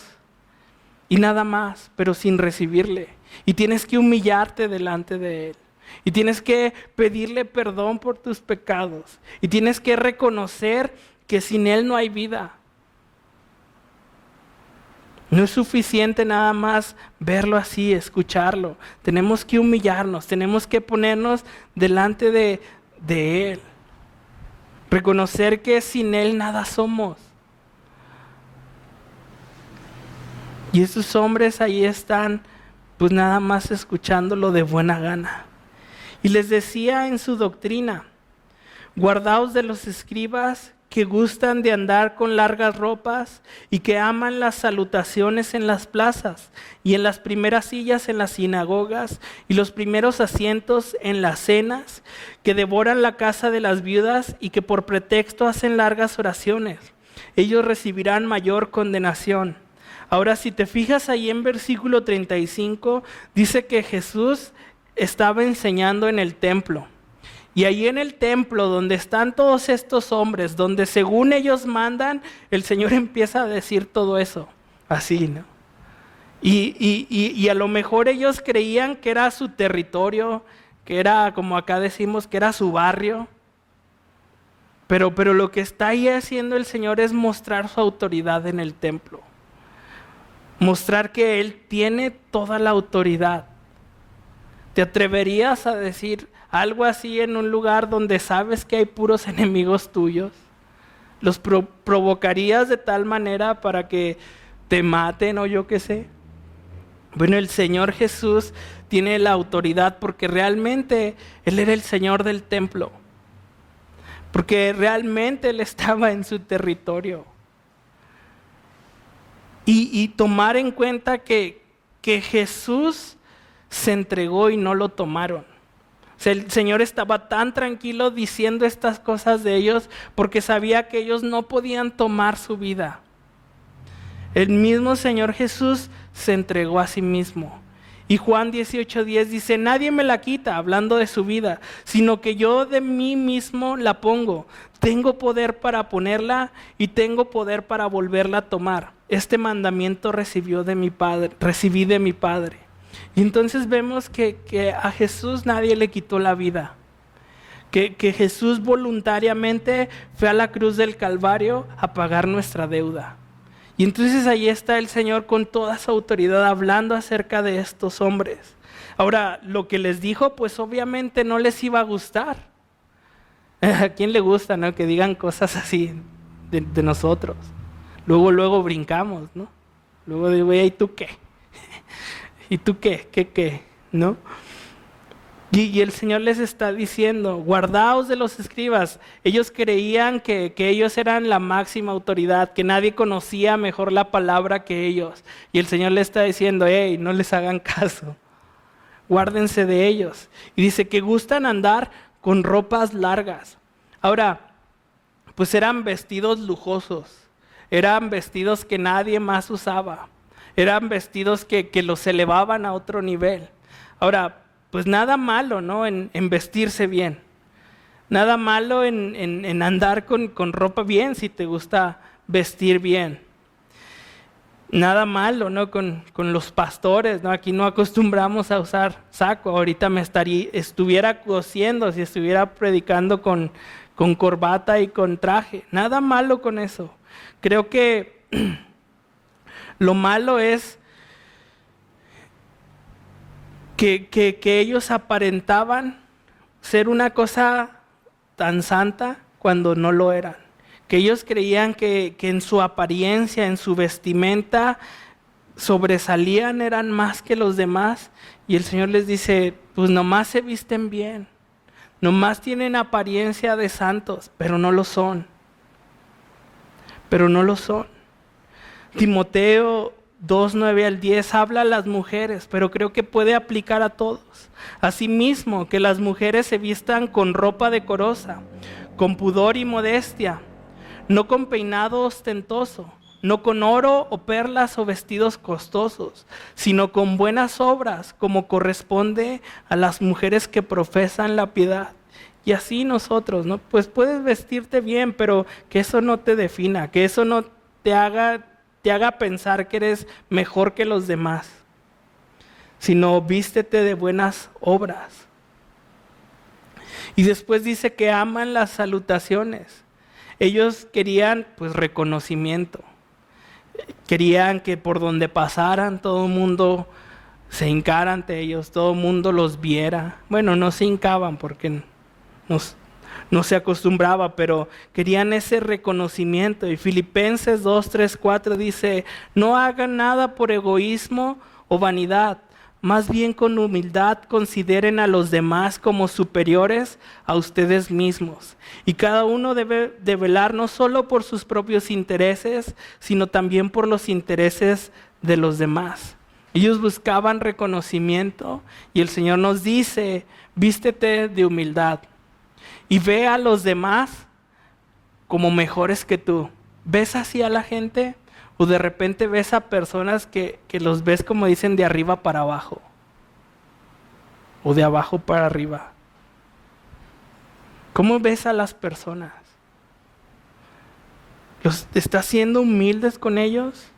y nada más, pero sin recibirle. Y tienes que humillarte delante de Él. Y tienes que pedirle perdón por tus pecados. Y tienes que reconocer que sin Él no hay vida. No es suficiente nada más verlo así, escucharlo. Tenemos que humillarnos, tenemos que ponernos delante de Él. Reconocer que sin Él nada somos. Y esos hombres ahí están, pues nada más escuchándolo de buena gana. Y les decía en su doctrina, guardaos de los escribas que gustan de andar con largas ropas y que aman las salutaciones en las plazas y en las primeras sillas en las sinagogas y los primeros asientos en las cenas, que devoran la casa de las viudas y que por pretexto hacen largas oraciones. Ellos recibirán mayor condenación. Ahora, si te fijas ahí en versículo 35, dice que Jesús estaba enseñando en el templo. Y ahí en el templo donde están todos estos hombres, donde según ellos mandan, el Señor empieza a decir todo eso, así, ¿no? Y a lo mejor ellos creían que era su territorio, que era, como acá decimos, que era su barrio. Pero lo que está ahí haciendo el Señor es mostrar su autoridad en el templo. Mostrar que Él tiene toda la autoridad. ¿Te atreverías a decir algo así en un lugar donde sabes que hay puros enemigos tuyos? ¿Los provocarías de tal manera para que te maten o yo qué sé? Bueno, el Señor Jesús tiene la autoridad porque realmente Él era el Señor del templo. Porque realmente Él estaba en su territorio. Y tomar en cuenta que Jesús se entregó y no lo tomaron. O sea, el Señor estaba tan tranquilo diciendo estas cosas de ellos porque sabía que ellos no podían tomar su vida. El mismo Señor Jesús se entregó a sí mismo. Y Juan 18:10 dice, nadie me la quita, hablando de su vida, sino que yo de mí mismo la pongo. Tengo poder para ponerla y tengo poder para volverla a tomar. Este mandamiento recibí de mi Padre. Y entonces vemos que a Jesús nadie le quitó la vida. Que Jesús voluntariamente fue a la cruz del Calvario a pagar nuestra deuda. Y entonces ahí está el Señor con toda su autoridad hablando acerca de estos hombres. Ahora, lo que les dijo, pues obviamente no les iba a gustar. ¿A quién le gusta, no? Que digan cosas así de nosotros. Luego brincamos, ¿no? Luego digo, ¿y tú qué? ¿Y tú qué? ¿Qué? ¿No? Y el Señor les está diciendo, guardaos de los escribas. Ellos creían que ellos eran la máxima autoridad, que nadie conocía mejor la palabra que ellos. Y el Señor les está diciendo, hey, no les hagan caso. Guárdense de ellos. Y dice que gustan andar con ropas largas. Ahora, pues eran vestidos lujosos. Eran vestidos que nadie más usaba. Eran vestidos que los elevaban a otro nivel. Ahora, pues nada malo, ¿no? En vestirse bien. Nada malo en andar con ropa bien si te gusta vestir bien. Nada malo, ¿no? Con los pastores, ¿no? Aquí no acostumbramos a usar saco. Ahorita estuviera cosiendo si estuviera predicando con corbata y con traje. Nada malo con eso. Creo que lo malo es que ellos aparentaban ser una cosa tan santa cuando no lo eran. Que ellos creían que en su apariencia, en su vestimenta, sobresalían, eran más que los demás. Y el Señor les dice, pues nomás se visten bien, nomás tienen apariencia de santos, pero no lo son. Timoteo 2:9-10 habla a las mujeres, pero creo que puede aplicar a todos. Asimismo, que las mujeres se vistan con ropa decorosa, con pudor y modestia, no con peinado ostentoso, no con oro o perlas o vestidos costosos, sino con buenas obras, como corresponde a las mujeres que profesan la piedad. Y así nosotros, ¿no? Pues puedes vestirte bien, pero que eso no te defina, que eso no te haga pensar que eres mejor que los demás, sino vístete de buenas obras. Y después dice que aman las salutaciones. Ellos querían pues reconocimiento. Querían que por donde pasaran todo el mundo se hincara ante ellos, todo el mundo los viera. Bueno, no se hincaban porque no se acostumbraba, pero querían ese reconocimiento. Y Filipenses 2:3-4 dice, no hagan nada por egoísmo o vanidad, más bien con humildad consideren a los demás como superiores a ustedes mismos. Y cada uno debe de velar no solo por sus propios intereses, sino también por los intereses de los demás. Ellos buscaban reconocimiento y el Señor nos dice, vístete de humildad. Y ve a los demás como mejores que tú. ¿Ves así a la gente? O de repente ves a personas que los ves como dicen de arriba para abajo. O de abajo para arriba. ¿Cómo ves a las personas? ¿Estás siendo humildes con ellos?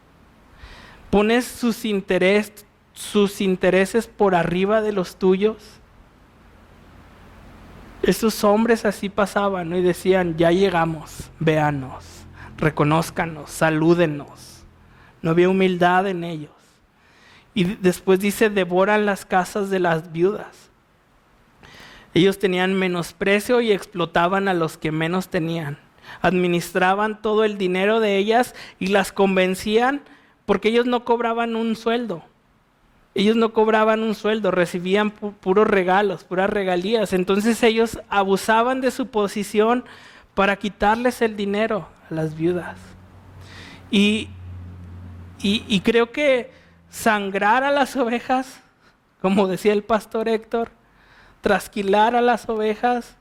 ¿Pones sus intereses por arriba de los tuyos? Estos hombres así pasaban, ¿no? Y decían, ya llegamos, véanos, reconózcanos, salúdenos. No había humildad en ellos. Y después dice, devoran las casas de las viudas. Ellos tenían menosprecio y explotaban a los que menos tenían. Administraban todo el dinero de ellas y las convencían porque ellos no cobraban un sueldo. Ellos no cobraban un sueldo, recibían puros regalos, puras regalías. Entonces ellos abusaban de su posición para quitarles el dinero a las viudas. Y creo que sangrar a las ovejas, como decía el pastor Héctor, trasquilar a las ovejas,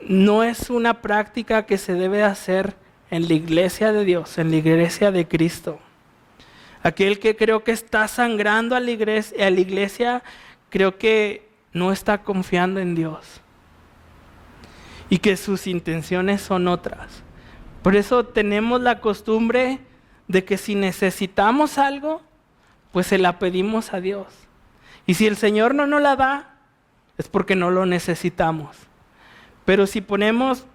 no es una práctica que se debe hacer en la iglesia de Dios, en la iglesia de Cristo. Aquel que creo que está sangrando a la iglesia, creo que no está confiando en Dios y que sus intenciones son otras. Por eso tenemos la costumbre de que si necesitamos algo, pues se la pedimos a Dios. Y si el Señor no nos la da, es porque no lo necesitamos. Pero si ponemos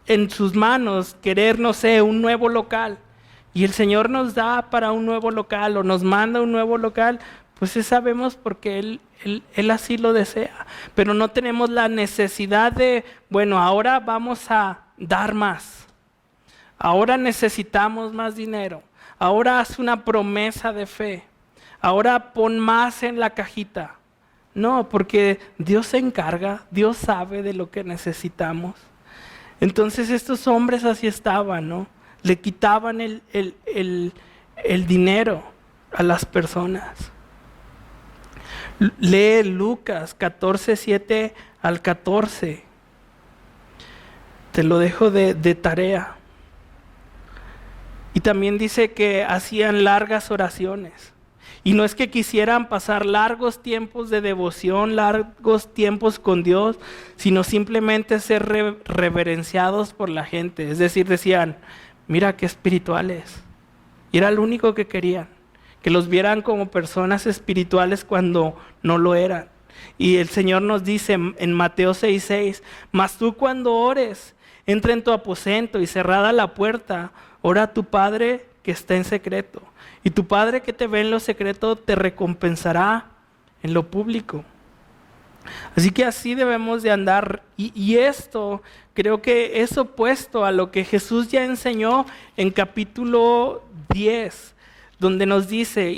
en sus manos querer, no sé, un nuevo local, y el Señor nos da para un nuevo local o nos manda un nuevo local, pues sabemos porque Él así lo desea. Pero no tenemos la necesidad de, bueno, ahora vamos a dar más. Ahora necesitamos más dinero. Ahora haz una promesa de fe. Ahora pon más en la cajita. No, porque Dios se encarga, Dios sabe de lo que necesitamos. Entonces estos hombres así estaban, ¿no? Le quitaban el dinero a las personas. Lee Lucas 14, 7 al 14. Te lo dejo de tarea. Y también dice que hacían largas oraciones. Y no es que quisieran pasar largos tiempos de devoción, largos tiempos con Dios, sino simplemente ser reverenciados por la gente. Es decir, decían, mira qué espirituales. Y era lo único que querían, que los vieran como personas espirituales cuando no lo eran. Y el Señor nos dice en Mateo 6:6, mas tú cuando ores, entra en tu aposento y cerrada la puerta, ora a tu Padre que está en secreto. Y tu Padre que te ve en lo secreto te recompensará en lo público. Así que así debemos de andar. Y esto creo que es opuesto a lo que Jesús ya enseñó en capítulo 10, donde nos dice,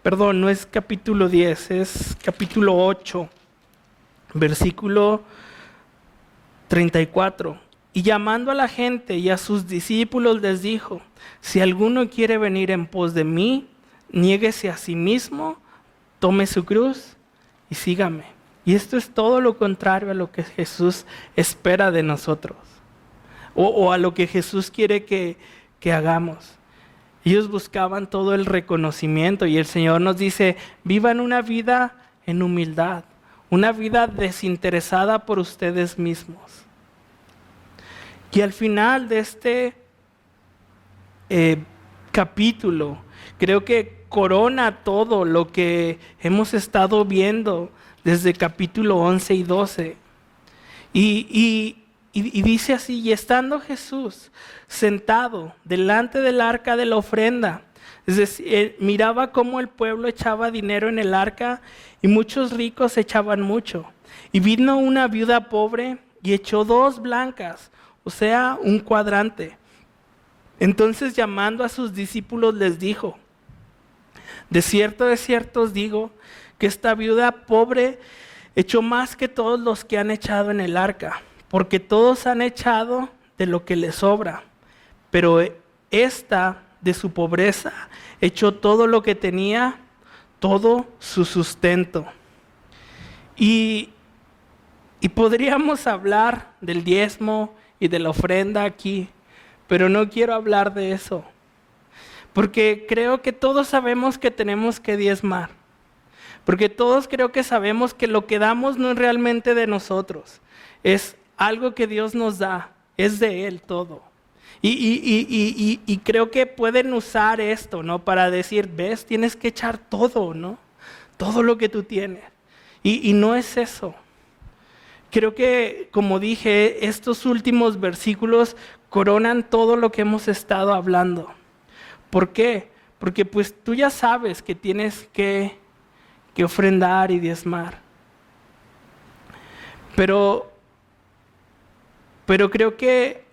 perdón, no es capítulo 10, es capítulo 8, versículo 34. Y llamando a la gente y a sus discípulos les dijo, si alguno quiere venir en pos de mí, niéguese a sí mismo, tome su cruz y sígame. Y esto es todo lo contrario a lo que Jesús espera de nosotros. O a lo que Jesús quiere que hagamos. Ellos buscaban todo el reconocimiento y el Señor nos dice, vivan una vida en humildad, una vida desinteresada por ustedes mismos. Y al final de este capítulo, creo que corona todo lo que hemos estado viendo desde capítulo 11 y 12. Y dice así, y estando Jesús sentado delante del arca de la ofrenda, es decir, miraba cómo el pueblo echaba dinero en el arca y muchos ricos echaban mucho. Y vino una viuda pobre y echó 2 blancas, o sea, un cuadrante. Entonces llamando a sus discípulos les dijo, de cierto os digo, que esta viuda pobre echó más que todos los que han echado en el arca, porque todos han echado de lo que les sobra, pero esta de su pobreza echó todo lo que tenía, todo su sustento. Y podríamos hablar del diezmo y de la ofrenda aquí, pero no quiero hablar de eso, porque creo que todos sabemos que tenemos que diezmar, porque todos creo que sabemos que lo que damos no es realmente de nosotros, es algo que Dios nos da, es de Él todo. Y creo que pueden usar esto, ¿no? Para decir, ves, tienes que echar todo, ¿no? Todo lo que tú tienes. Y no es eso. Creo que, como dije, estos últimos versículos coronan todo lo que hemos estado hablando. ¿Por qué? Porque pues tú ya sabes que tienes que ofrendar y diezmar. Pero creo que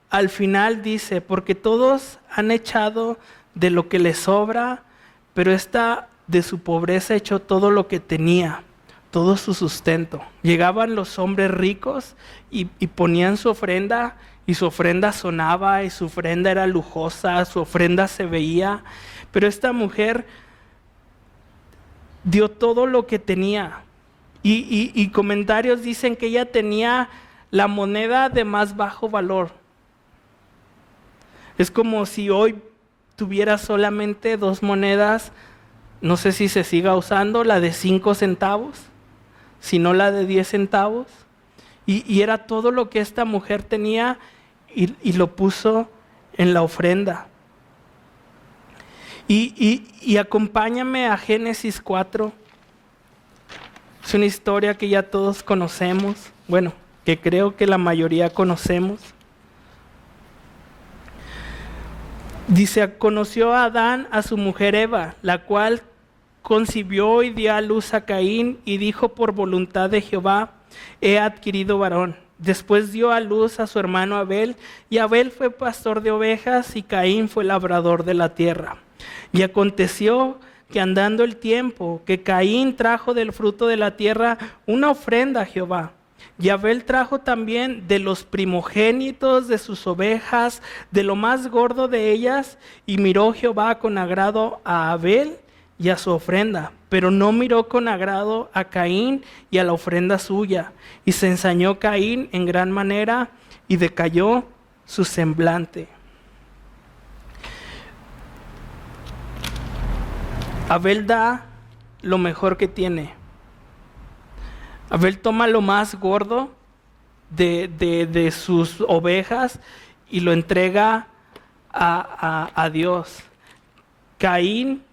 al final dice, porque todos han echado de lo que les sobra, pero esta de su pobreza echó todo lo que tenía, todo su sustento. Llegaban los hombres ricos y ponían su ofrenda, y su ofrenda sonaba, y su ofrenda era lujosa, su ofrenda se veía, pero esta mujer dio todo lo que tenía. Y comentarios dicen que ella tenía la moneda de más bajo valor. Es como si hoy tuviera solamente 2 monedas, no sé si se siga usando, la de 5 centavos, sino la de 10 centavos. Y era todo lo que esta mujer tenía y lo puso en la ofrenda. Y acompáñame a Génesis 4. Es una historia que ya todos conocemos, bueno, que creo que la mayoría conocemos. Dice, conoció a Adán a su mujer Eva, la cual concibió y dio a luz a Caín, y dijo, por voluntad de Jehová he adquirido varón. Después dio a luz a su hermano Abel, y Abel fue pastor de ovejas, y Caín fue labrador de la tierra. Y aconteció que andando el tiempo, que Caín trajo del fruto de la tierra una ofrenda a Jehová. Y Abel trajo también de los primogénitos de sus ovejas, de lo más gordo de ellas, y miró Jehová con agrado a Abel y a su ofrenda, pero no miró con agrado a Caín y a la ofrenda suya. Y se ensañó Caín en gran manera, y decayó su semblante. Abel da lo mejor que tiene. Abel toma lo más gordo de sus ovejas y lo entrega a Dios. Caín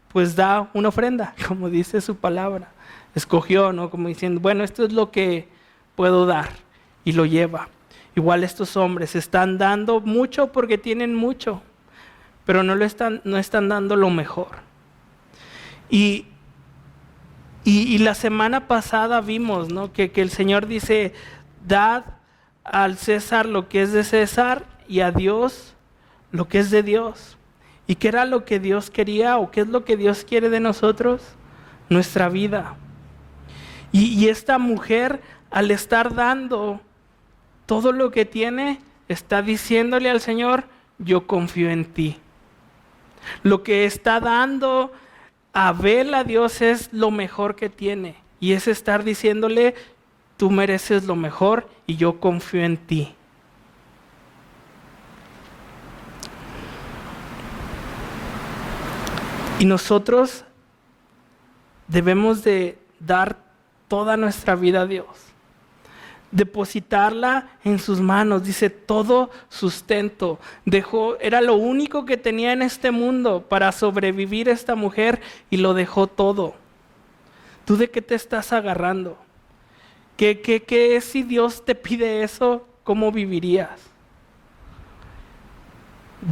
pues da una ofrenda, como dice su palabra. Escogió, ¿no? Como diciendo, bueno, esto es lo que puedo dar, y lo lleva. Igual estos hombres están dando mucho porque tienen mucho, pero no están dando lo mejor. Y la semana pasada vimos, ¿no? que el Señor dice, dad al César lo que es de César y a Dios lo que es de Dios. ¿Y qué era lo que Dios quería o qué es lo que Dios quiere de nosotros? Nuestra vida. Y esta mujer, al estar dando todo lo que tiene, está diciéndole al Señor, yo confío en ti. Lo que está dando Abel a Dios es lo mejor que tiene, y es estar diciéndole, tú mereces lo mejor y yo confío en ti. Y nosotros debemos de dar toda nuestra vida a Dios, depositarla en sus manos. Dice, todo sustento dejó, era lo único que tenía en este mundo para sobrevivir esta mujer, y lo dejó todo. ¿Tú de qué te estás agarrando? ¿Qué es si Dios te pide eso? ¿Cómo vivirías?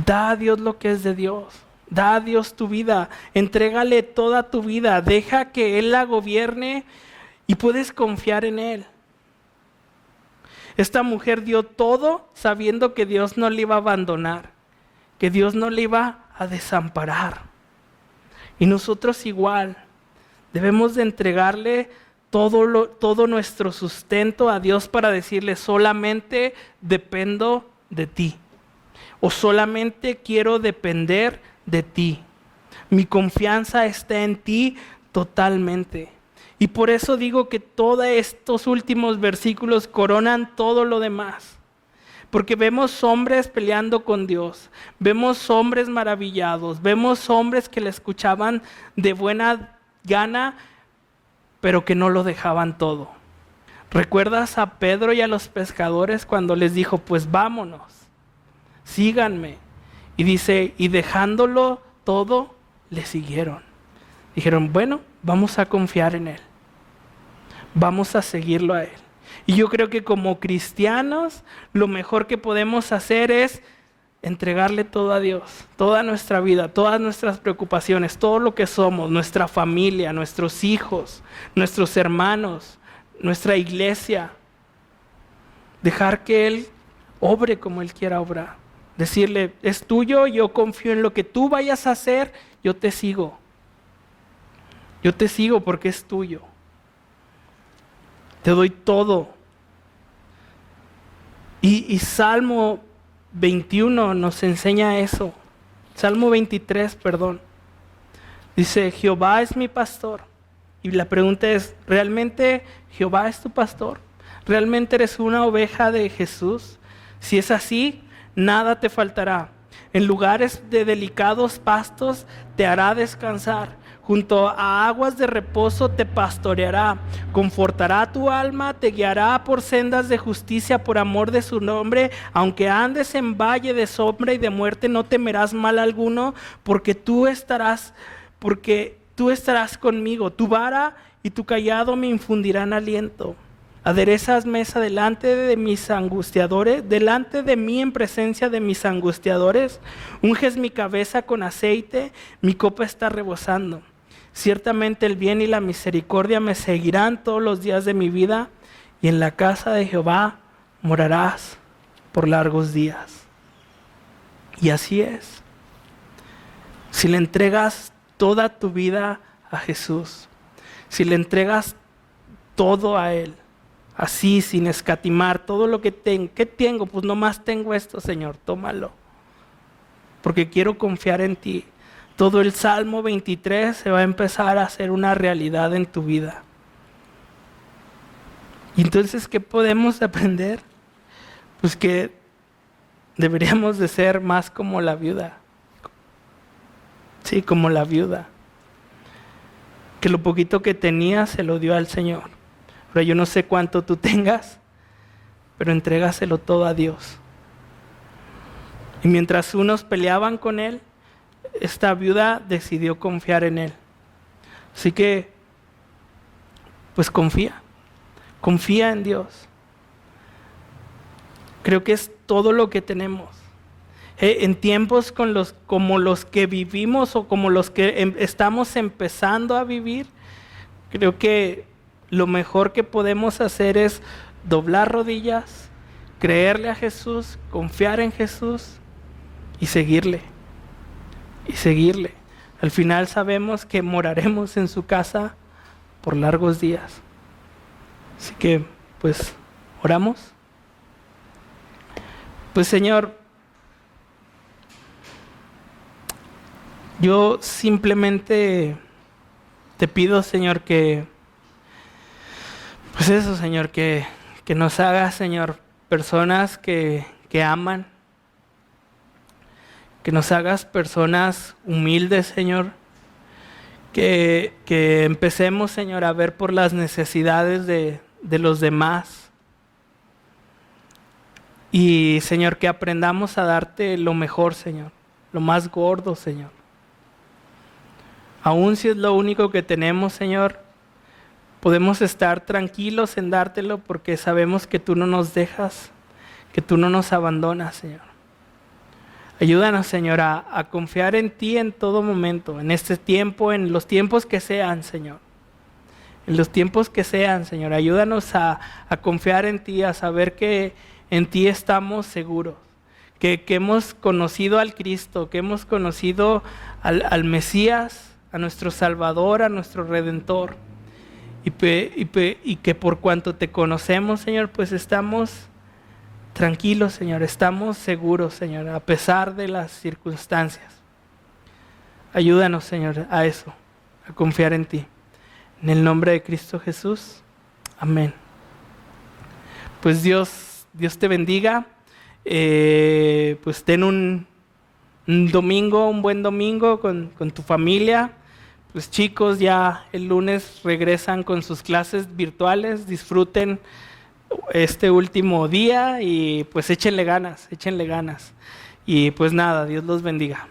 Da a Dios lo que es de Dios. Da a Dios tu vida. Entrégale toda tu vida. Deja que Él la gobierne y puedes confiar en Él. Esta mujer dio todo sabiendo que Dios no le iba a abandonar, que Dios no le iba a desamparar. Y nosotros igual debemos de entregarle todo nuestro sustento a Dios para decirle, solamente dependo de ti, o solamente quiero depender de ti. Mi confianza está en ti totalmente. Y por eso digo que todos estos últimos versículos coronan todo lo demás. Porque vemos hombres peleando con Dios, vemos hombres maravillados, vemos hombres que le escuchaban de buena gana, pero que no lo dejaban todo. ¿Recuerdas a Pedro y a los pescadores cuando les dijo, pues vámonos, síganme? Y dice, y dejándolo todo, le siguieron. Dijeron, bueno, vamos a confiar en Él. vamos a seguirlo a Él. Y yo creo que como cristianos, lo mejor que podemos hacer es entregarle todo a Dios, toda nuestra vida, todas nuestras preocupaciones, todo lo que somos, nuestra familia, nuestros hijos, nuestros hermanos, nuestra iglesia. Dejar que Él obre como Él quiera obrar. Decirle, es tuyo, yo confío en lo que tú vayas a hacer, yo te sigo. Yo te sigo porque es tuyo. Te doy todo. Y Salmo 21 nos enseña eso. Salmo 23, perdón. Dice, Jehová es mi pastor. Y la pregunta es, ¿realmente Jehová es tu pastor? ¿Realmente eres una oveja de Jesús? Si es así, nada te faltará. En lugares de delicados pastos te hará descansar. Junto a aguas de reposo te pastoreará. Confortará tu alma, te guiará por sendas de justicia por amor de su nombre. Aunque andes en valle de sombra y de muerte, no temerás mal alguno, porque tú estarás conmigo. Tu vara y tu cayado me infundirán aliento. Aderezas mesa delante de mis angustiadores, delante de mí en presencia de mis angustiadores. Unges mi cabeza con aceite, mi copa está rebosando. Ciertamente el bien y la misericordia me seguirán todos los días de mi vida, y en la casa de Jehová morarás por largos días. Y así es. Si le entregas toda tu vida a Jesús, si le entregas todo a Él, así sin escatimar todo lo que tengo. ¿Qué tengo? Pues nomás tengo esto, Señor, tómalo. Porque quiero confiar en ti. Todo el Salmo 23 se va a empezar a hacer una realidad en tu vida. Y entonces, ¿qué podemos aprender? Pues que deberíamos de ser más como la viuda. Sí, como la viuda. Que lo poquito que tenía se lo dio al Señor. Pero yo no sé cuánto tú tengas, pero entrégaselo todo a Dios. Y mientras unos peleaban con Él, esta viuda decidió confiar en Él. Así que, pues confía en Dios. Creo que es todo lo que tenemos. En tiempos como los que vivimos o como los que estamos empezando a vivir, creo que lo mejor que podemos hacer es doblar rodillas, creerle a Jesús, confiar en Jesús y seguirle. Al final sabemos que moraremos en su casa por largos días. Así que, pues, oramos. Pues, Señor, yo simplemente te pido, Señor, pues eso, Señor, que nos hagas, Señor, personas que aman, que nos hagas personas humildes, Señor, que empecemos, Señor, a ver por las necesidades de los demás. Y, Señor, que aprendamos a darte lo mejor, Señor, lo más gordo, Señor. Aún si es lo único que tenemos, Señor, podemos estar tranquilos en dártelo porque sabemos que tú no nos dejas, que tú no nos abandonas, Señor. Ayúdanos, Señor, a confiar en ti en todo momento, en este tiempo, en los tiempos que sean, Señor. En los tiempos que sean, Señor. Ayúdanos a confiar en ti, a saber que en ti estamos seguros, que hemos conocido al Cristo, que hemos conocido al Mesías, a nuestro Salvador, a nuestro Redentor. Y que por cuanto te conocemos, Señor, pues estamos tranquilos, Señor, estamos seguros, Señor, a pesar de las circunstancias. Ayúdanos, Señor, a eso, a confiar en ti. En el nombre de Cristo Jesús, amén. Pues Dios te bendiga. Pues ten un buen domingo con tu familia. Pues chicos, ya el lunes regresan con sus clases virtuales. Disfruten este último día y pues échenle ganas. Y pues nada, Dios los bendiga.